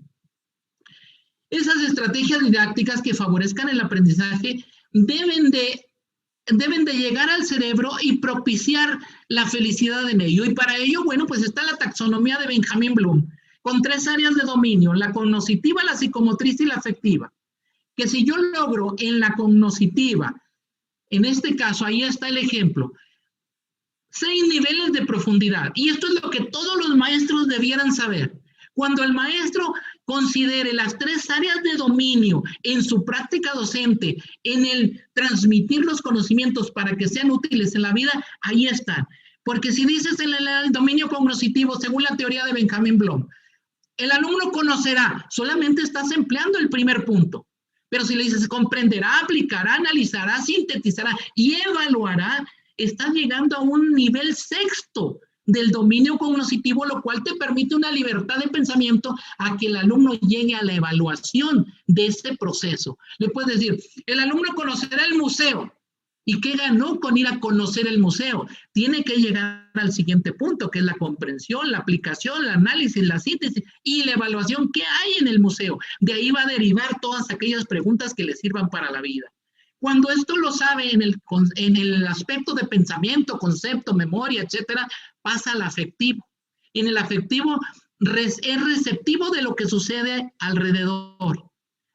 Esas estrategias didácticas que favorezcan el aprendizaje deben de llegar al cerebro y propiciar la felicidad en ello. Y para ello, bueno, pues está la taxonomía de Benjamin Bloom, con 3 áreas de dominio, la cognitiva, la psicomotriz y la afectiva. Que si yo logro en la cognitiva, en este caso, ahí está el ejemplo, 6 niveles de profundidad. Y esto es lo que todos los maestros debieran saber. Cuando el maestro considere las 3 áreas de dominio en su práctica docente, en el transmitir los conocimientos para que sean útiles en la vida, ahí están. Porque si dices en el dominio cognitivo, según la teoría de Benjamin Bloom, el alumno conocerá, solamente estás empleando el primer punto. Pero si le dices comprenderá, aplicará, analizará, sintetizará y evaluará, estás llegando a un nivel 6º del dominio cognitivo, lo cual te permite una libertad de pensamiento a que el alumno llegue a la evaluación de ese proceso. Le puedes decir, el alumno conocerá el museo. ¿Y qué ganó con ir a conocer el museo? Tiene que llegar al siguiente punto, que es la comprensión, la aplicación, el análisis, la síntesis y la evaluación que hay en el museo. De ahí va a derivar todas aquellas preguntas que le sirvan para la vida. Cuando esto lo sabe en el aspecto de pensamiento, concepto, memoria, etcétera, pasa al afectivo. En el afectivo es receptivo de lo que sucede alrededor.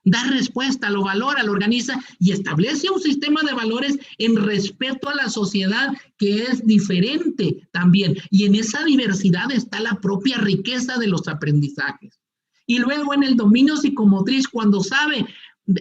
Da respuesta, lo valora, lo organiza y establece un sistema de valores en respeto a la sociedad que es diferente también. Y en esa diversidad está la propia riqueza de los aprendizajes. Y luego en el dominio psicomotriz, cuando sabe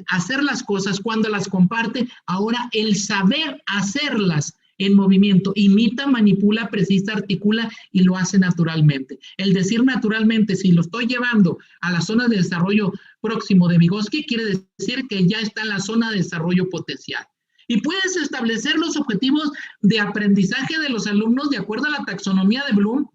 hacer las cosas, cuando las comparte, ahora el saber hacerlas en movimiento, imita, manipula, precisa, articula y lo hace naturalmente. El decir naturalmente, si lo estoy llevando a la zona de desarrollo próximo de Vygotsky, quiere decir que ya está en la zona de desarrollo potencial. Y puedes establecer los objetivos de aprendizaje de los alumnos de acuerdo a la taxonomía de Bloom,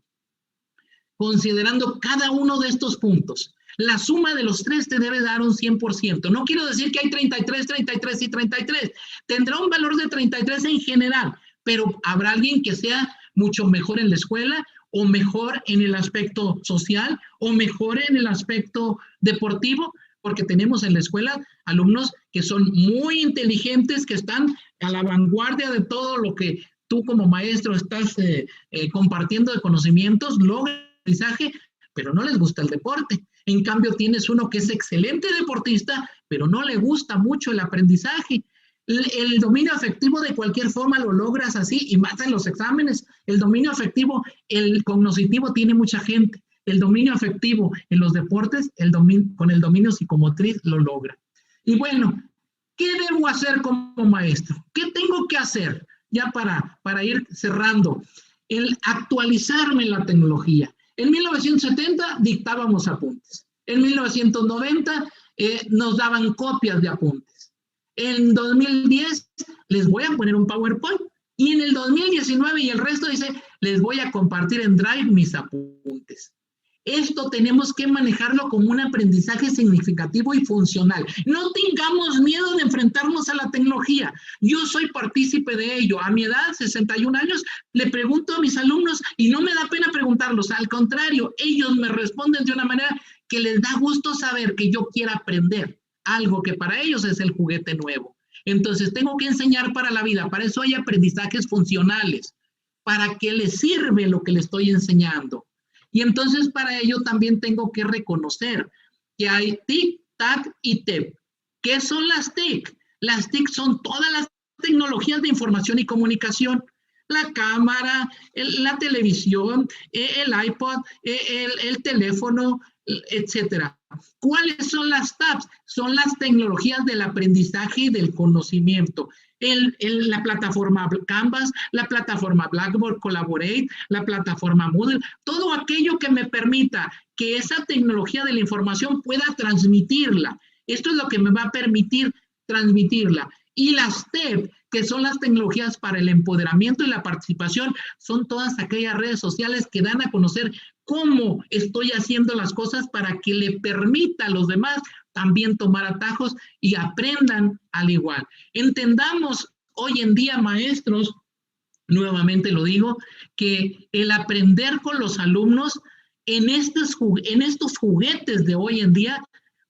considerando cada uno de estos puntos. La suma de los tres te debe dar un 100%. No quiero decir que hay 33, 33 y 33. Tendrá un valor de 33 en general, pero habrá alguien que sea mucho mejor en la escuela, o mejor en el aspecto social, o mejor en el aspecto deportivo, porque tenemos en la escuela alumnos que son muy inteligentes, que están a la vanguardia de todo lo que tú como maestro estás compartiendo de conocimientos, logran aprendizaje, pero no les gusta el deporte. En cambio, tienes uno que es excelente deportista, pero no le gusta mucho el aprendizaje. El dominio afectivo de cualquier forma lo logras así, y más en los exámenes. El dominio afectivo, el cognitivo tiene mucha gente. El dominio afectivo en los deportes, con el dominio psicomotriz lo logra. Y bueno, ¿qué debo hacer como maestro? ¿Qué tengo que hacer? Ya para ir cerrando. El actualizarme en la tecnología. En 1970 dictábamos apuntes. En 1990 nos daban copias de apuntes. En 2010 les voy a poner un PowerPoint. Y en el 2019 y el resto dice, les voy a compartir en Drive mis apuntes. Esto tenemos que manejarlo como un aprendizaje significativo y funcional. No tengamos miedo de enfrentarnos a la tecnología. Yo soy partícipe de ello. A mi edad, 61 años, le pregunto a mis alumnos y no me da pena preguntarlos. Al contrario, ellos me responden de una manera que les da gusto saber que yo quiero aprender algo que para ellos es el juguete nuevo. Entonces, tengo que enseñar para la vida. Para eso hay aprendizajes funcionales. ¿Para qué les sirve lo que le estoy enseñando? Y entonces para ello también tengo que reconocer que hay TIC, TAC y TEP. ¿Qué son las TIC? Las TIC son todas las tecnologías de información y comunicación. La cámara, la televisión, el iPod, el teléfono, etcétera. ¿Cuáles son las TAPs? Son las tecnologías del aprendizaje y del conocimiento. La plataforma Canvas, la plataforma Blackboard Collaborate, la plataforma Moodle, todo aquello que me permita que esa tecnología de la información pueda transmitirla. Esto es lo que me va a permitir transmitirla. Y las TEP, que son las tecnologías para el empoderamiento y la participación, son todas aquellas redes sociales que dan a conocer cómo estoy haciendo las cosas para que le permita a los demás también tomar atajos y aprendan al igual. Entendamos hoy en día, maestros, nuevamente lo digo, que el aprender con los alumnos en estos juguetes de hoy en día,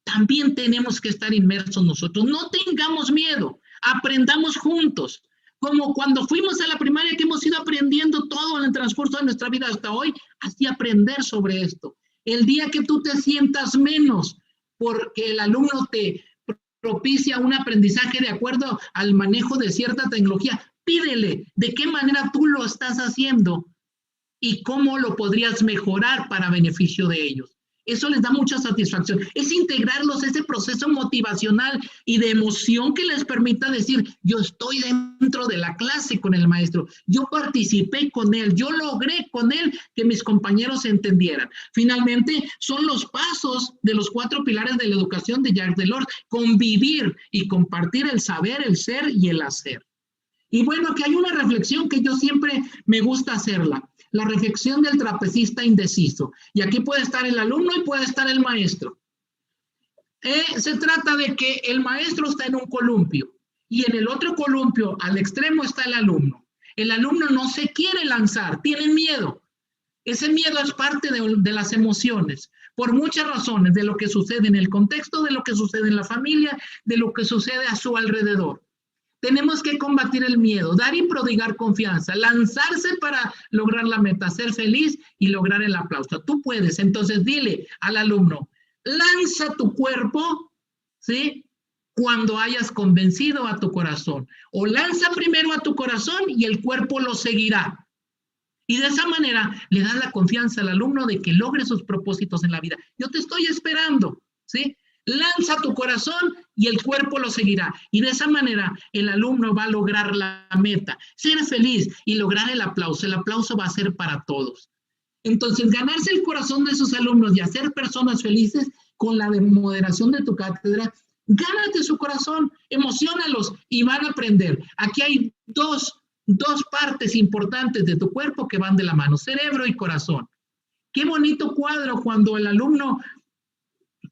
también tenemos que estar inmersos nosotros. No tengamos miedo, aprendamos juntos. Como cuando fuimos a la primaria, que hemos ido aprendiendo todo en el transcurso de nuestra vida hasta hoy, así aprender sobre esto. El día que tú te sientas menos porque el alumno te propicia un aprendizaje de acuerdo al manejo de cierta tecnología, pídele de qué manera tú lo estás haciendo y cómo lo podrías mejorar para beneficio de ellos. Eso les da mucha satisfacción. Es integrarlos, ese proceso motivacional y de emoción que les permita decir, yo estoy dentro de la clase con el maestro, yo participé con él, yo logré con él que mis compañeros entendieran. Finalmente, son los pasos de los 4 pilares de la educación de Jacques Delors: convivir y compartir el saber, el ser y el hacer. Y bueno, que hay una reflexión que yo siempre me gusta hacerla, la reflexión del trapecista indeciso. Y aquí puede estar el alumno y puede estar el maestro. Se trata de que el maestro está en un columpio y en el otro columpio, al extremo, está el alumno. El alumno no se quiere lanzar, tiene miedo. Ese miedo es parte de las emociones, por muchas razones, de lo que sucede en el contexto, de lo que sucede en la familia, de lo que sucede a su alrededor. Tenemos que combatir el miedo, dar y prodigar confianza, lanzarse para lograr la meta, ser feliz y lograr el aplauso. Tú puedes, entonces dile al alumno, lanza tu cuerpo, ¿sí? Cuando hayas convencido a tu corazón. O lanza primero a tu corazón y el cuerpo lo seguirá. Y de esa manera le das la confianza al alumno de que logre sus propósitos en la vida. Yo te estoy esperando, ¿sí? Lanza tu corazón y el cuerpo lo seguirá. Y de esa manera el alumno va a lograr la meta, ser feliz y lograr el aplauso. El aplauso va a ser para todos. Entonces, ganarse el corazón de sus alumnos y hacer personas felices con la moderación de tu cátedra, gánate su corazón, emociónalos y van a aprender. Aquí hay dos partes importantes de tu cuerpo que van de la mano, cerebro y corazón. Qué bonito cuadro cuando el alumno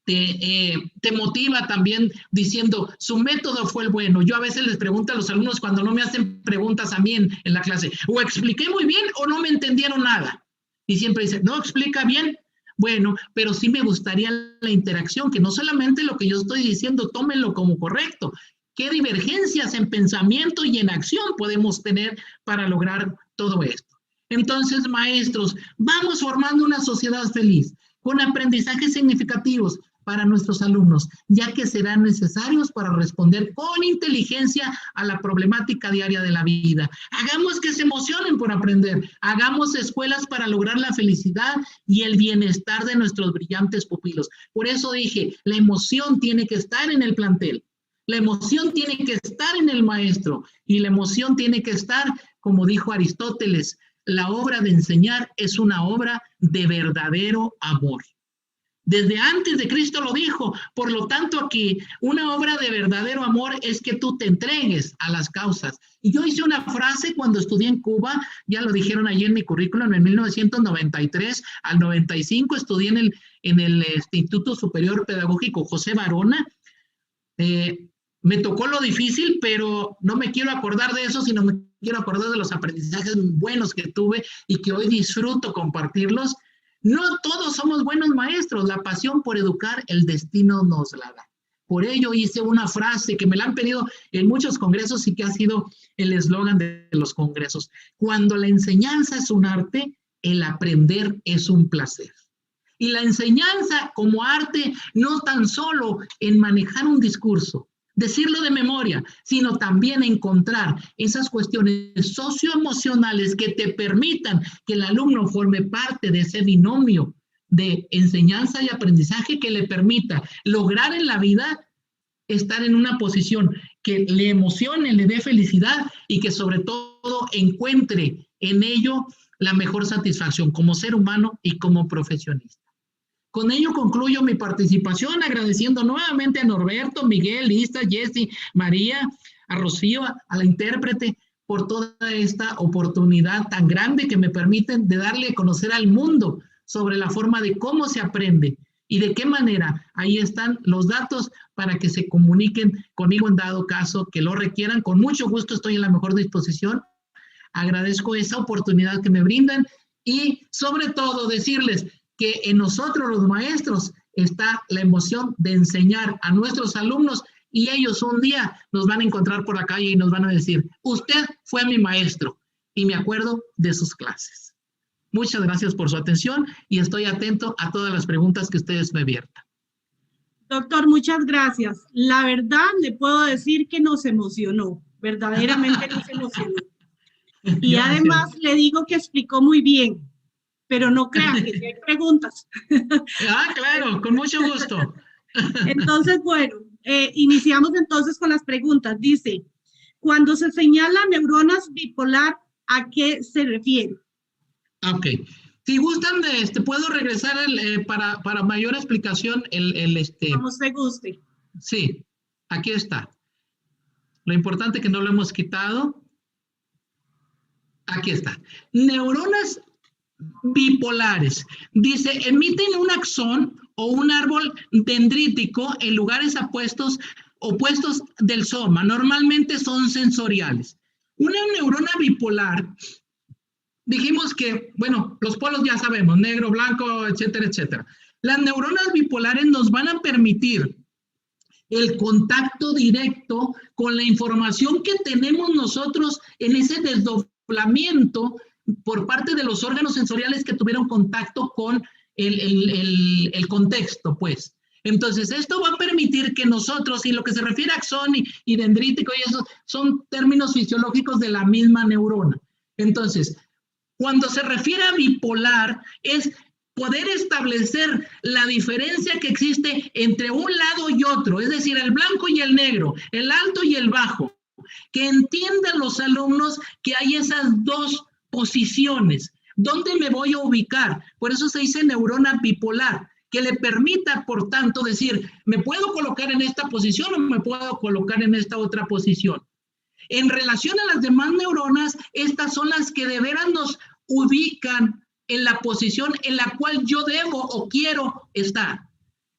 te motiva también diciendo, su método fue el bueno. Yo a veces les pregunto a los alumnos cuando no me hacen preguntas a mí en la clase, o expliqué muy bien o no me entendieron nada. Y siempre dicen, no, explica bien. Bueno, pero sí me gustaría la interacción, que no solamente lo que yo estoy diciendo, tómenlo como correcto. ¿Qué divergencias en pensamiento y en acción podemos tener para lograr todo esto? Entonces, maestros, vamos formando una sociedad feliz, con aprendizajes significativos para nuestros alumnos, ya que serán necesarios para responder con inteligencia a la problemática diaria de la vida. Hagamos que se emocionen por aprender, hagamos escuelas para lograr la felicidad y el bienestar de nuestros brillantes pupilos. Por eso dije, la emoción tiene que estar en el plantel. La emoción tiene que estar en el maestro y la emoción tiene que estar, como dijo Aristóteles, la obra de enseñar es una obra de verdadero amor. Desde antes de Cristo lo dijo, por lo tanto aquí una obra de verdadero amor es que tú te entregues a las causas. Y yo hice una frase cuando estudié en Cuba, ya lo dijeron allí en mi currículum, en 1993 al 95 estudié en el Instituto Superior Pedagógico José Varona. Me tocó lo difícil, pero no me quiero acordar de eso, sino me quiero acordar de los aprendizajes buenos que tuve y que hoy disfruto compartirlos. No todos somos buenos maestros, la pasión por educar, el destino nos la da. Por ello hice una frase que me la han pedido en muchos congresos y que ha sido el eslogan de los congresos. Cuando la enseñanza es un arte, el aprender es un placer. Y la enseñanza como arte no tan solo en manejar un discurso, decirlo de memoria, sino también encontrar esas cuestiones socioemocionales que te permitan que el alumno forme parte de ese binomio de enseñanza y aprendizaje que le permita lograr en la vida estar en una posición que le emocione, le dé felicidad y que sobre todo encuentre en ello la mejor satisfacción como ser humano y como profesionista. Con ello concluyo mi participación agradeciendo nuevamente a Norberto, Miguel, Lista, Jessy, María, a Rocío, a la intérprete por toda esta oportunidad tan grande que me permiten de darle a conocer al mundo sobre la forma de cómo se aprende y de qué manera. Ahí están los datos para que se comuniquen conmigo en dado caso que lo requieran. Con mucho gusto estoy en la mejor disposición. Agradezco esa oportunidad que me brindan y sobre todo decirles que en nosotros los maestros está la emoción de enseñar a nuestros alumnos y ellos un día nos van a encontrar por la calle y nos van a decir, usted fue mi maestro y me acuerdo de sus clases. Muchas gracias por su atención y estoy atento a todas las preguntas que ustedes me viertan. Doctor, muchas gracias. La verdad le puedo decir que nos emocionó, verdaderamente nos emocionó. Y además le digo que explicó muy bien. Pero no crean que si hay preguntas. Ah, claro, con mucho gusto. Entonces, bueno, iniciamos entonces con las preguntas. Dice, cuando se señala neuronas bipolar, ¿a qué se refiere? Ok. Si gustan, puedo regresar para mayor explicación. Como usted guste. Sí, aquí está. Lo importante es que no lo hemos quitado. Aquí está. Neuronas bipolares. Dice, emiten un axón o un árbol dendrítico en lugares opuestos del soma. Normalmente son sensoriales. Una neurona bipolar, dijimos que, bueno, los polos ya sabemos, negro, blanco, etcétera, etcétera. Las neuronas bipolares nos van a permitir el contacto directo con la información que tenemos nosotros en ese desdoblamiento por parte de los órganos sensoriales que tuvieron contacto con el contexto, pues. Entonces, esto va a permitir que nosotros, y lo que se refiere a axón y dendrítico, y eso son términos fisiológicos de la misma neurona. Entonces, cuando se refiere a bipolar, es poder establecer la diferencia que existe entre un lado y otro, es decir, el blanco y el negro, el alto y el bajo, que entiendan los alumnos que hay esas dos posiciones. ¿Dónde me voy a ubicar? Por eso se dice neurona bipolar, que le permita, por tanto, decir, me puedo colocar en esta posición o me puedo colocar en esta otra posición. En relación a las demás neuronas, estas son las que de veras nos ubican en la posición en la cual yo debo o quiero estar.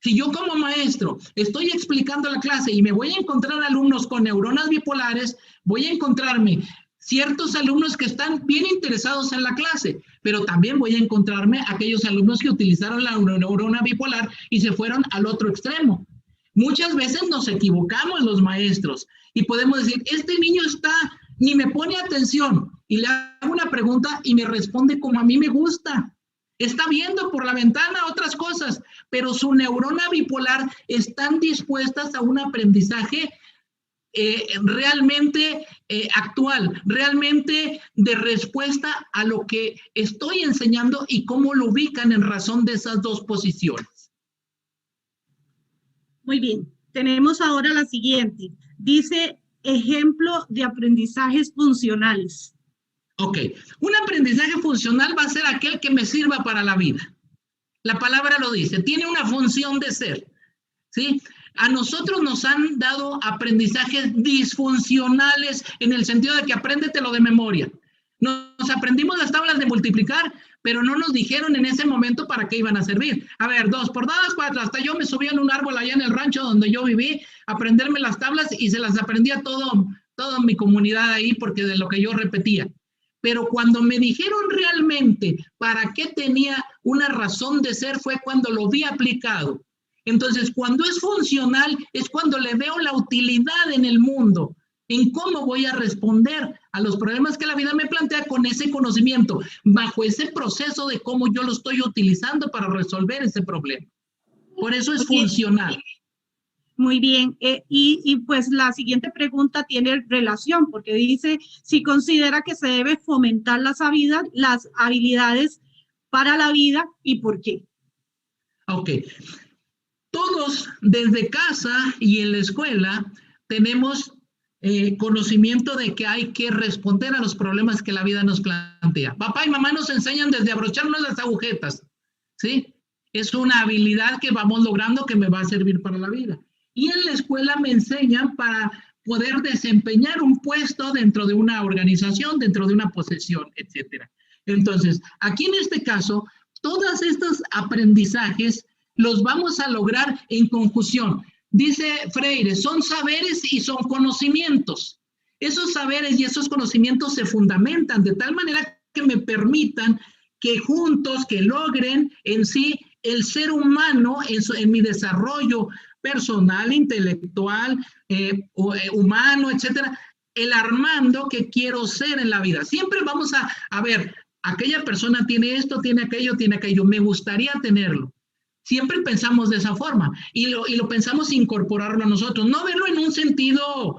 Si yo como maestro estoy explicando la clase y me voy a encontrar alumnos con neuronas bipolares, voy a encontrarme ciertos alumnos que están bien interesados en la clase, pero también voy a encontrarme aquellos alumnos que utilizaron la neurona bipolar y se fueron al otro extremo. Muchas veces nos equivocamos los maestros y podemos decir, este niño ni me pone atención, y le hago una pregunta y me responde como a mí me gusta. Está viendo por la ventana otras cosas, pero su neurona bipolar están dispuestas a un aprendizaje realmente actual, realmente de respuesta a lo que estoy enseñando y cómo lo ubican en razón de esas dos posiciones. Muy bien, tenemos ahora la siguiente. Dice, ejemplo de aprendizajes funcionales. Ok, un aprendizaje funcional va a ser aquel que me sirva para la vida. La palabra lo dice, tiene una función de ser, ¿sí? A nosotros nos han dado aprendizajes disfuncionales en el sentido de que apréndetelo de memoria. Nos aprendimos las tablas de multiplicar, pero no nos dijeron en ese momento para qué iban a servir. A ver, 2 por 2, 4, hasta yo me subía en un árbol allá en el rancho donde yo viví, a aprenderme las tablas y se las aprendía toda mi comunidad ahí porque de lo que yo repetía. Pero cuando me dijeron realmente para qué tenía una razón de ser fue cuando lo vi aplicado. Entonces, cuando es funcional, es cuando le veo la utilidad en el mundo, en cómo voy a responder a los problemas que la vida me plantea con ese conocimiento, bajo ese proceso de cómo yo lo estoy utilizando para resolver ese problema. Por eso es funcional. Muy bien, y pues la siguiente pregunta tiene relación, porque dice, si considera que se debe fomentar las habilidades para la vida, ¿y por qué? Ok. Todos desde casa y en la escuela tenemos conocimiento de que hay que responder a los problemas que la vida nos plantea. Papá y mamá nos enseñan desde abrocharnos las agujetas, ¿sí? Es una habilidad que vamos logrando que me va a servir para la vida. Y en la escuela me enseñan para poder desempeñar un puesto dentro de una organización, dentro de una posesión, etcétera. Entonces, aquí en este caso, todos estos aprendizajes los vamos a lograr en conjunción. Dice Freire, son saberes y son conocimientos. Esos saberes y esos conocimientos se fundamentan de tal manera que me permitan que juntos, que logren en sí el ser humano en mi desarrollo personal, intelectual, humano, etcétera, el Armando que quiero ser en la vida. Siempre vamos a ver, aquella persona tiene esto, tiene aquello, me gustaría tenerlo. Siempre pensamos de esa forma y lo pensamos incorporarlo a nosotros, no verlo en un sentido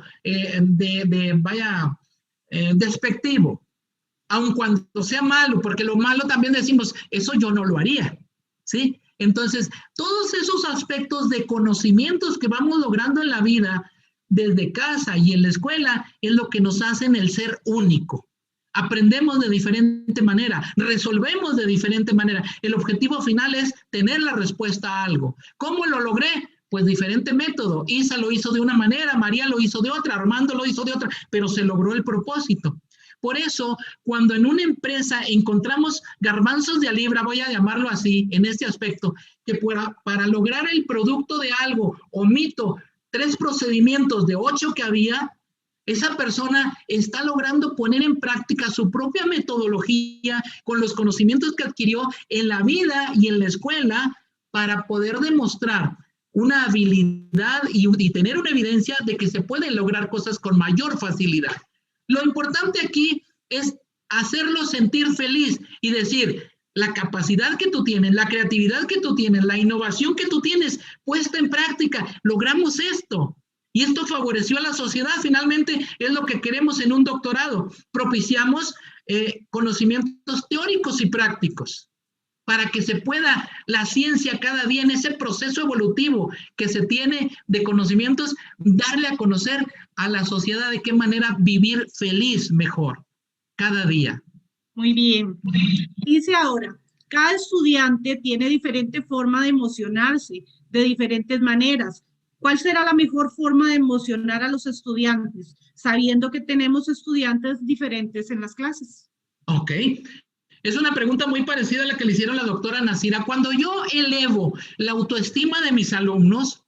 despectivo, aun cuando sea malo, porque lo malo también decimos, eso yo no lo haría, ¿sí? Entonces, todos esos aspectos de conocimientos que vamos logrando en la vida, desde casa y en la escuela, es lo que nos hacen el ser único. Aprendemos de diferente manera, resolvemos de diferente manera. El objetivo final es tener la respuesta a algo. ¿Cómo lo logré? Pues diferente método. Isa lo hizo de una manera, María lo hizo de otra, Armando lo hizo de otra, pero se logró el propósito. Por eso, cuando en una empresa encontramos garbanzos de a libra, voy a llamarlo así, en este aspecto, que para lograr el producto de algo, omito 3 procedimientos de 8 que había, esa persona está logrando poner en práctica su propia metodología con los conocimientos que adquirió en la vida y en la escuela para poder demostrar una habilidad y tener una evidencia de que se pueden lograr cosas con mayor facilidad. Lo importante aquí es hacerlo sentir feliz y decir, la capacidad que tú tienes, la creatividad que tú tienes, la innovación que tú tienes puesta en práctica, logramos esto. Y esto favoreció a la sociedad, finalmente es lo que queremos en un doctorado. Propiciamos conocimientos teóricos y prácticos para que se pueda la ciencia cada día en ese proceso evolutivo que se tiene de conocimientos, darle a conocer a la sociedad de qué manera vivir feliz mejor cada día. Muy bien. Dice ahora, cada estudiante tiene diferente forma de emocionarse de diferentes maneras. ¿Cuál será la mejor forma de emocionar a los estudiantes, sabiendo que tenemos estudiantes diferentes en las clases? Ok. Es una pregunta muy parecida a la que le hicieron a la doctora Nasira. Cuando yo elevo la autoestima de mis alumnos,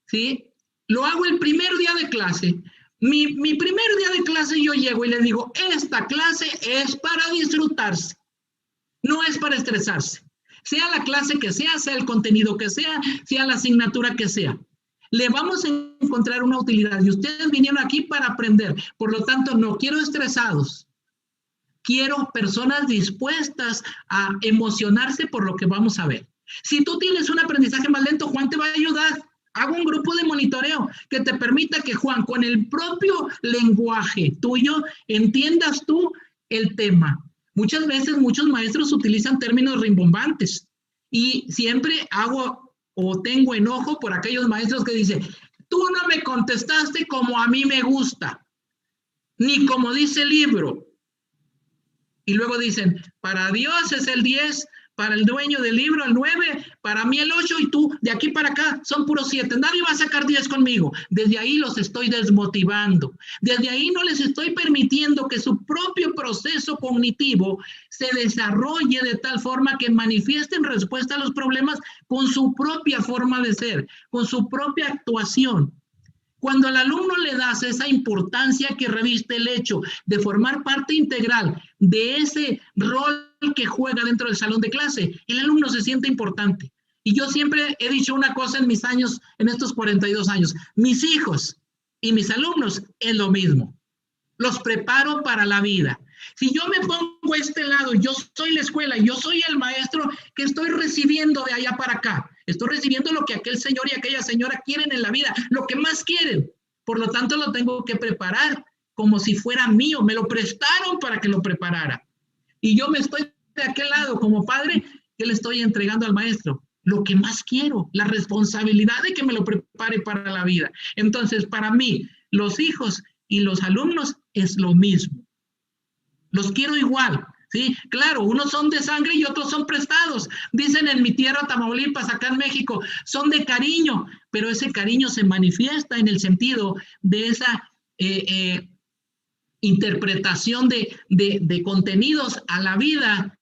¿sí? Lo hago el primer día de clase. Mi primer día de clase yo llego y les digo, esta clase es para disfrutarse, no es para estresarse. Sea la clase que sea el contenido que sea la asignatura que sea. Le vamos a encontrar una utilidad y ustedes vinieron aquí para aprender. Por lo tanto, no quiero estresados. Quiero personas dispuestas a emocionarse por lo que vamos a ver. Si tú tienes un aprendizaje más lento, Juan te va a ayudar. Hago un grupo de monitoreo que te permita que, Juan, con el propio lenguaje tuyo, entiendas tú el tema. Muchas veces muchos maestros utilizan términos rimbombantes y siempre hago o tengo enojo por aquellos maestros que dicen, tú no me contestaste como a mí me gusta, ni como dice el libro. Y luego dicen, para Dios es el 10, para el dueño del libro el 9, para mí el 8 y tú de aquí para acá son puros 7. Nadie va a sacar 10 conmigo. Desde ahí los estoy desmotivando. Desde ahí no les estoy permitiendo que su propio proceso cognitivo se desarrolle de tal forma que manifiesten respuesta a los problemas con su propia forma de ser, con su propia actuación. Cuando al alumno le das esa importancia que reviste el hecho de formar parte integral de ese rol que juega dentro del salón de clase, el alumno se siente importante. Y yo siempre he dicho una cosa en mis años, en estos 42 años, mis hijos y mis alumnos es lo mismo. Los preparo para la vida. Si yo me pongo a este lado, yo soy la escuela, yo soy el maestro que estoy recibiendo de allá para acá. Estoy recibiendo lo que aquel señor y aquella señora quieren en la vida, lo que más quieren. Por lo tanto, lo tengo que preparar como si fuera mío. Me lo prestaron para que lo preparara. Y yo me estoy de aquel lado como padre, que le estoy entregando al maestro lo que más quiero, la responsabilidad de que me lo prepare para la vida. Entonces, para mí, los hijos y los alumnos es lo mismo. Los quiero igual, ¿sí? Claro, unos son de sangre y otros son prestados. Dicen en mi tierra, Tamaulipas, acá en México, son de cariño, pero ese cariño se manifiesta en el sentido de esa interpretación de contenidos a la vida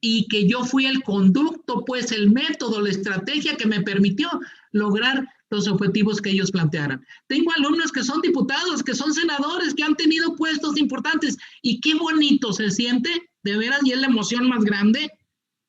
y que yo fui el conducto, pues el método, la estrategia que me permitió lograr los objetivos que ellos plantearan. Tengo alumnos que son diputados, que son senadores, que han tenido puestos importantes y qué bonito se siente, de veras, y es la emoción más grande,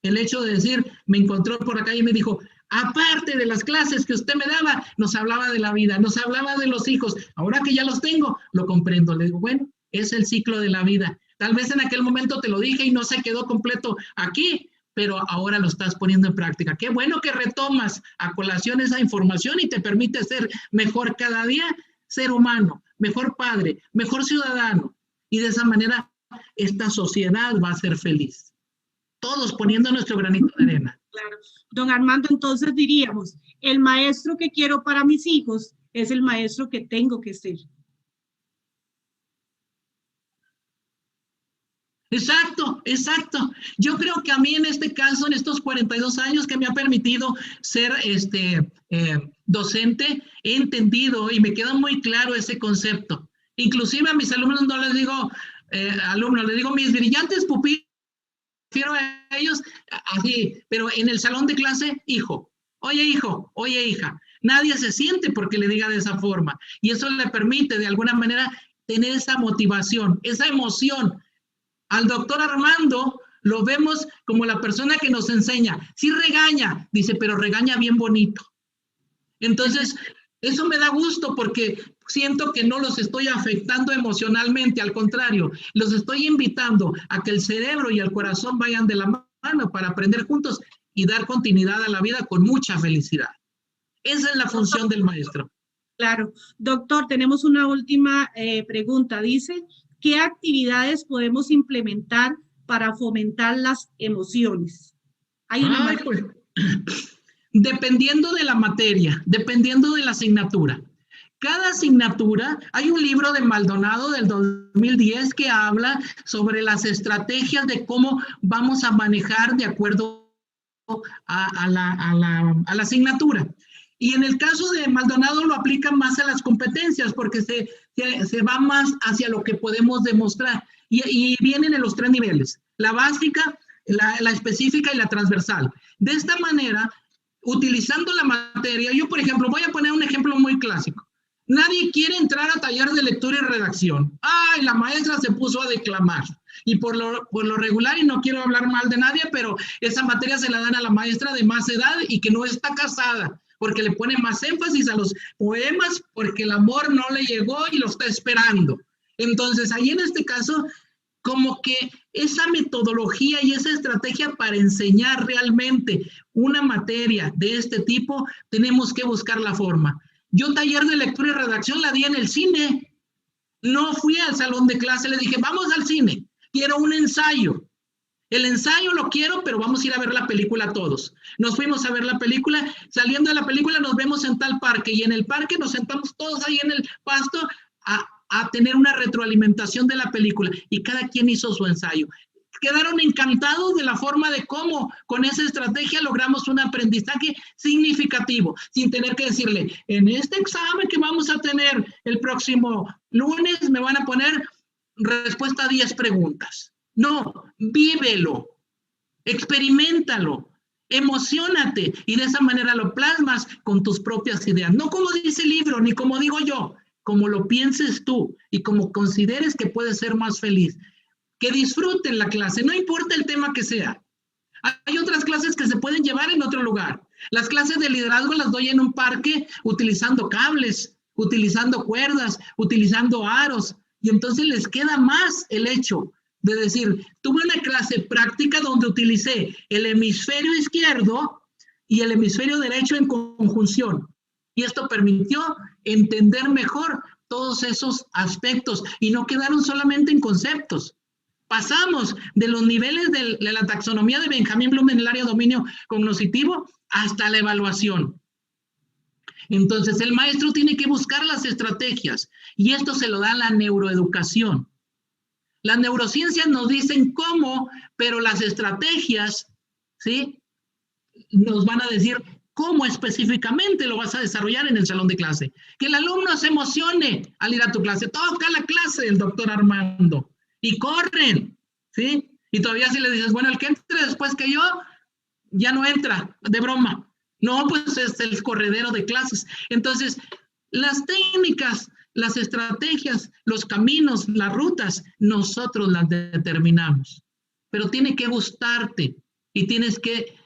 el hecho de decir, me encontró por acá y me dijo, aparte de las clases que usted me daba, nos hablaba de la vida, nos hablaba de los hijos, ahora que ya los tengo, lo comprendo. Le digo, bueno, es el ciclo de la vida. Tal vez en aquel momento te lo dije y no se quedó completo aquí, pero ahora lo estás poniendo en práctica. Qué bueno que retomas a colación esa información y te permite ser mejor cada día, ser humano, mejor padre, mejor ciudadano. Y de esa manera esta sociedad va a ser feliz. Todos poniendo nuestro granito de arena. Claro. Don Armando, entonces diríamos, el maestro que quiero para mis hijos es el maestro que tengo que ser. Exacto, exacto. Yo creo que a mí en este caso, en estos 42 años que me ha permitido ser docente, he entendido y me queda muy claro ese concepto. Inclusive a mis alumnos no les digo, alumnos, les digo mis brillantes pupilos, refiero a ellos así, pero en el salón de clase, hijo, oye hija, nadie se siente porque le diga de esa forma, y eso le permite de alguna manera tener esa motivación, esa emoción. Al doctor Armando lo vemos como la persona que nos enseña, sí regaña, dice, pero regaña bien bonito. Entonces, eso me da gusto porque siento que no los estoy afectando emocionalmente, al contrario, los estoy invitando a que el cerebro y el corazón vayan de la mano para aprender juntos y dar continuidad a la vida con mucha felicidad. Esa es la función del maestro. Claro. Doctor, tenemos una última pregunta. Dice, ¿qué actividades podemos implementar para fomentar las emociones? Hay una pues, dependiendo de la materia, dependiendo de la asignatura. Cada asignatura, hay un libro de Maldonado del 2010 que habla sobre las estrategias de cómo vamos a manejar de acuerdo a la asignatura. Y en el caso de Maldonado lo aplican más a las competencias porque se va más hacia lo que podemos demostrar. Y vienen en los 3 niveles, la básica, la específica y la transversal. De esta manera, utilizando la materia, yo por ejemplo, voy a poner un ejemplo muy clásico. Nadie quiere entrar a taller de lectura y redacción. ¡Ay, la maestra se puso a declamar! Y por lo regular, y no quiero hablar mal de nadie, pero esa materia se la dan a la maestra de más edad y que no está casada, porque le pone más énfasis a los poemas, porque el amor no le llegó y lo está esperando. Entonces, ahí en este caso, como que esa metodología y esa estrategia para enseñar realmente una materia de este tipo, tenemos que buscar la forma. Yo taller de lectura y redacción la di en el cine. No fui al salón de clase, le dije, vamos al cine, quiero un ensayo. El ensayo lo quiero, pero vamos a ir a ver la película todos. Nos fuimos a ver la película, saliendo de la película nos vemos en tal parque y en el parque nos sentamos todos ahí en el pasto a tener una retroalimentación de la película y cada quien hizo su ensayo. Quedaron encantados de la forma de cómo con esa estrategia logramos un aprendizaje significativo, sin tener que decirle, en este examen que vamos a tener el próximo lunes me van a poner respuesta a 10 preguntas. No, vívelo, experiméntalo, emocionate y de esa manera lo plasmas con tus propias ideas. No como dice el libro, ni como digo yo, como lo pienses tú y como consideres que puedes ser más feliz. Que disfruten la clase, no importa el tema que sea. Hay otras clases que se pueden llevar en otro lugar. Las clases de liderazgo las doy en un parque utilizando cables, utilizando cuerdas, utilizando aros, y entonces les queda más el hecho de decir, tuve una clase práctica donde utilicé el hemisferio izquierdo y el hemisferio derecho en conjunción, y esto permitió entender mejor todos esos aspectos y no quedaron solamente en conceptos. Pasamos de los niveles de la taxonomía de Benjamin Bloom en el área de dominio cognitivo hasta la evaluación. Entonces, el maestro tiene que buscar las estrategias y esto se lo da la neuroeducación. Las neurociencias nos dicen cómo, pero las estrategias, ¿sí?, nos van a decir cómo específicamente lo vas a desarrollar en el salón de clase. Que el alumno se emocione al ir a tu clase. Toca la clase del doctor Armando. Y corren, ¿sí? Y todavía si le dices, bueno, el que entre después que yo, ya no entra, de broma. No, pues es el corredero de clases. Entonces, las técnicas, las estrategias, los caminos, las rutas, nosotros las determinamos. Pero tiene que gustarte y tienes que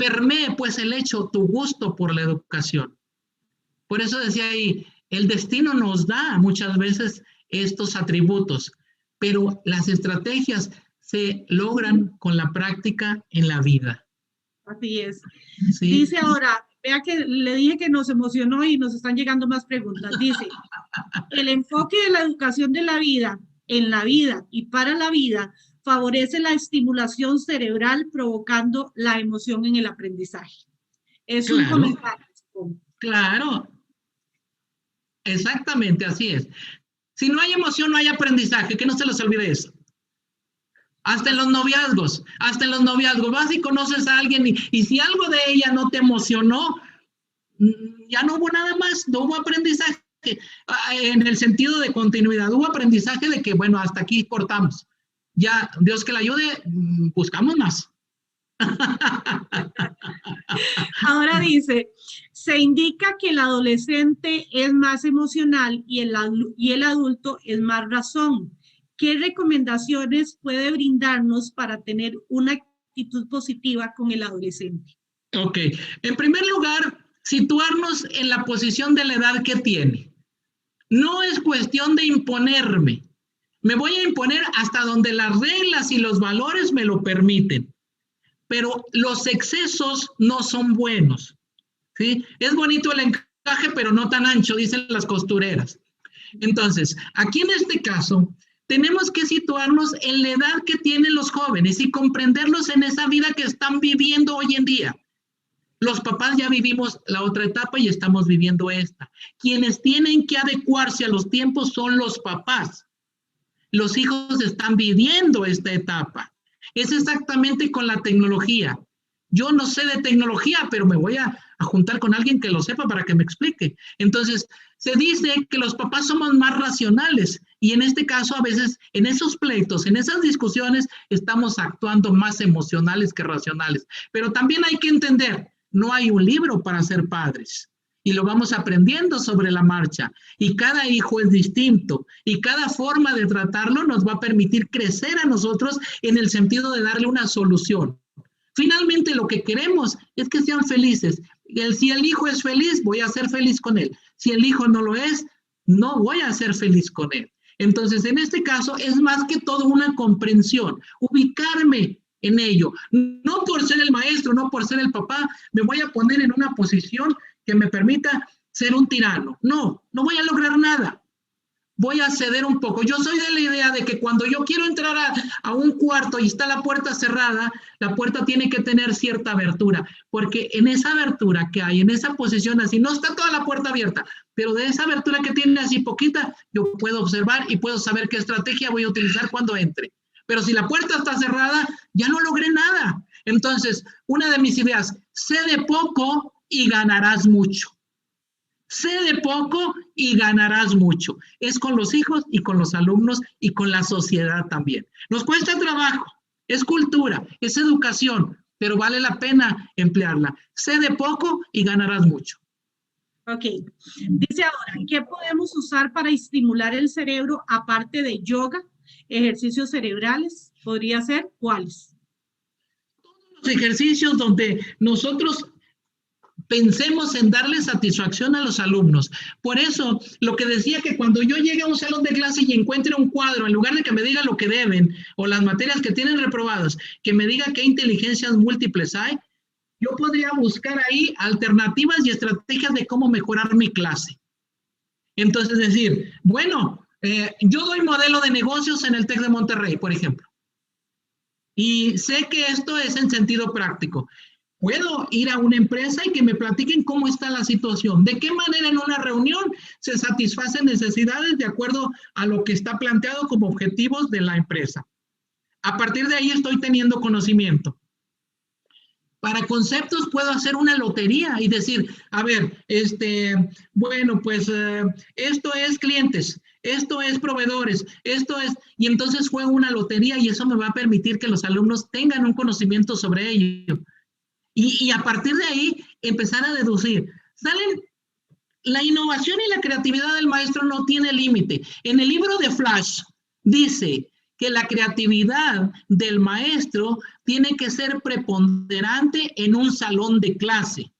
permee pues el hecho, tu gusto por la educación. Por eso decía ahí, el destino nos da muchas veces estos atributos, pero las estrategias se logran con la práctica en la vida. Así es. ¿Sí? Dice ahora, vea que le dije que nos emocionó y nos están llegando más preguntas. Dice, el enfoque de la educación de la vida, en la vida y para la vida, favorece la estimulación cerebral provocando la emoción en el aprendizaje. Es un comentario. Claro. Exactamente, así es. Si no hay emoción, no hay aprendizaje, que no se les olvide eso. Hasta en los noviazgos, vas y conoces a alguien y si algo de ella no te emocionó, ya no hubo nada más, no hubo aprendizaje, en el sentido de continuidad, hubo aprendizaje de que, bueno, hasta aquí cortamos. Ya, Dios que la ayude, buscamos más. Ahora dice, se indica que el adolescente es más emocional y el adulto es más razón. ¿Qué recomendaciones puede brindarnos para tener una actitud positiva con el adolescente? Ok, en primer lugar, situarnos en la posición de la edad que tiene. No es cuestión de imponerme. Me voy a imponer hasta donde las reglas y los valores me lo permiten. Pero los excesos no son buenos, ¿sí? Es bonito el encaje, pero no tan ancho, dicen las costureras. Entonces, aquí en este caso, tenemos que situarnos en la edad que tienen los jóvenes y comprenderlos en esa vida que están viviendo hoy en día. Los papás ya vivimos la otra etapa y estamos viviendo esta. Quienes tienen que adecuarse a los tiempos son los papás. Los hijos están viviendo esta etapa. Es exactamente con la tecnología. Yo no sé de tecnología, pero me voy a juntar con alguien que lo sepa para que me explique. Entonces, se dice que los papás somos más racionales y en este caso a veces en esos pleitos, en esas discusiones, estamos actuando más emocionales que racionales. Pero también hay que entender, no hay un libro para ser padres. Y lo vamos aprendiendo sobre la marcha. Y cada hijo es distinto. Y cada forma de tratarlo nos va a permitir crecer a nosotros en el sentido de darle una solución. Finalmente, lo que queremos es que sean felices. Si el hijo es feliz, voy a ser feliz con él. Si el hijo no lo es, no voy a ser feliz con él. Entonces, en este caso, es más que todo una comprensión. Ubicarme en ello. No por ser el maestro, no por ser el papá, me voy a poner en una posición que me permita ser un tirano. No, no voy a lograr nada. Voy a ceder un poco. Yo soy de la idea de que cuando yo quiero entrar a un cuarto y está la puerta cerrada, la puerta tiene que tener cierta abertura, porque en esa abertura que hay, en esa posición así, no está toda la puerta abierta, pero de esa abertura que tiene así poquita, yo puedo observar y puedo saber qué estrategia voy a utilizar cuando entre. Pero si la puerta está cerrada, ya no logré nada. Entonces, una de mis ideas, sé de poco y ganarás mucho. Sé de poco y ganarás mucho. Es con los hijos y con los alumnos y con la sociedad también. Nos cuesta trabajo, es cultura, es educación, pero vale la pena emplearla. Sé de poco y ganarás mucho. Ok. Dice ahora, ¿qué podemos usar para estimular el cerebro aparte de yoga, ejercicios cerebrales? ¿Podría ser cuáles? Los ejercicios donde nosotros pensemos en darle satisfacción a los alumnos. Por eso, lo que decía que cuando yo llegue a un salón de clase y encuentre un cuadro, en lugar de que me diga lo que deben o las materias que tienen reprobadas, que me diga qué inteligencias múltiples hay, yo podría buscar ahí alternativas y estrategias de cómo mejorar mi clase. Entonces, decir, bueno, yo doy modelo de negocios en el TEC de Monterrey, por ejemplo, y sé que esto es en sentido práctico. Puedo ir a una empresa y que me platiquen cómo está la situación, de qué manera en una reunión se satisfacen necesidades de acuerdo a lo que está planteado como objetivos de la empresa. A partir de ahí estoy teniendo conocimiento. Para conceptos puedo hacer una lotería y decir, a ver, bueno, pues esto es clientes, esto es proveedores, esto es, y entonces juego una lotería y eso me va a permitir que los alumnos tengan un conocimiento sobre ello. Y a partir de ahí empezar a deducir. La innovación y la creatividad del maestro no tiene límite. En el libro de Flash dice que la creatividad del maestro tiene que ser preponderante en un salón de clase.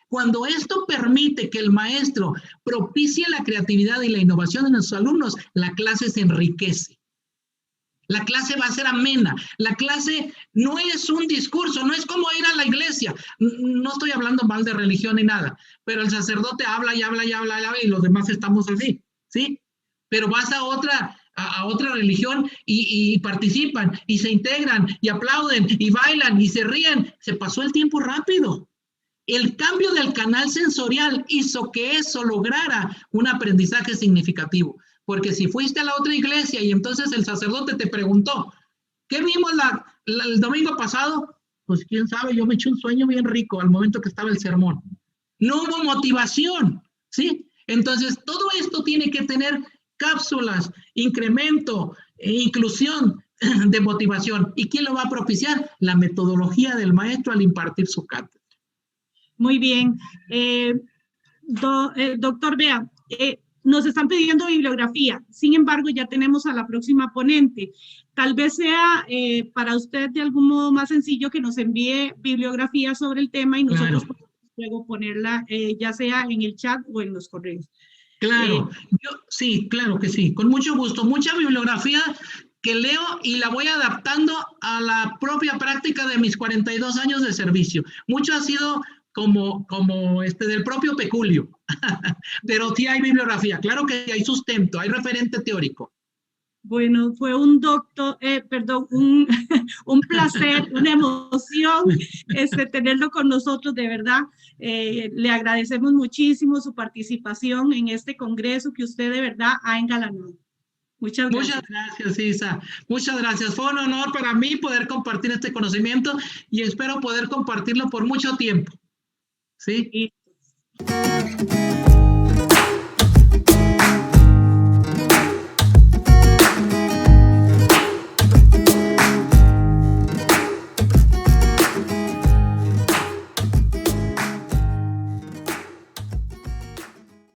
Cuando esto permite que el maestro propicie la creatividad y la innovación en los alumnos, la clase se enriquece. La clase va a ser amena. La clase no es un discurso, no es como ir a la iglesia. No estoy hablando mal de religión ni nada, pero el sacerdote habla y habla y habla y los demás estamos así, ¿sí? Pero vas a otra religión y participan y se integran y aplauden y bailan y se ríen. Se pasó el tiempo rápido. El cambio del canal sensorial hizo que eso lograra un aprendizaje significativo. Porque si fuiste a la otra iglesia y entonces el sacerdote te preguntó, ¿qué vimos el domingo pasado? Pues quién sabe, yo me eché un sueño bien rico al momento que estaba el sermón. No hubo motivación, ¿sí? Entonces, todo esto tiene que tener cápsulas, incremento, inclusión de motivación. ¿Y quién lo va a propiciar? La metodología del maestro al impartir su cátedra. Muy bien. Doctor Bea, nos están pidiendo bibliografía. Sin embargo, ya tenemos a la próxima ponente. Tal vez sea para usted de algún modo más sencillo que nos envíe bibliografía sobre el tema y nosotros podemos luego ponerla ya sea en el chat o en los correos. Claro, sí, claro que sí, con mucho gusto. Mucha bibliografía que leo y la voy adaptando a la propia práctica de mis 42 años de servicio. Mucho ha sido como del propio peculio, pero sí hay bibliografía, claro que hay sustento, hay referente teórico. Bueno, fue un placer, una emoción tenerlo con nosotros, de verdad. Le agradecemos muchísimo su participación en este congreso que usted de verdad ha engalanado. Muchas gracias. Muchas gracias, Isa. Muchas gracias. Fue un honor para mí poder compartir este conocimiento y espero poder compartirlo por mucho tiempo. ¿Sí? Sí.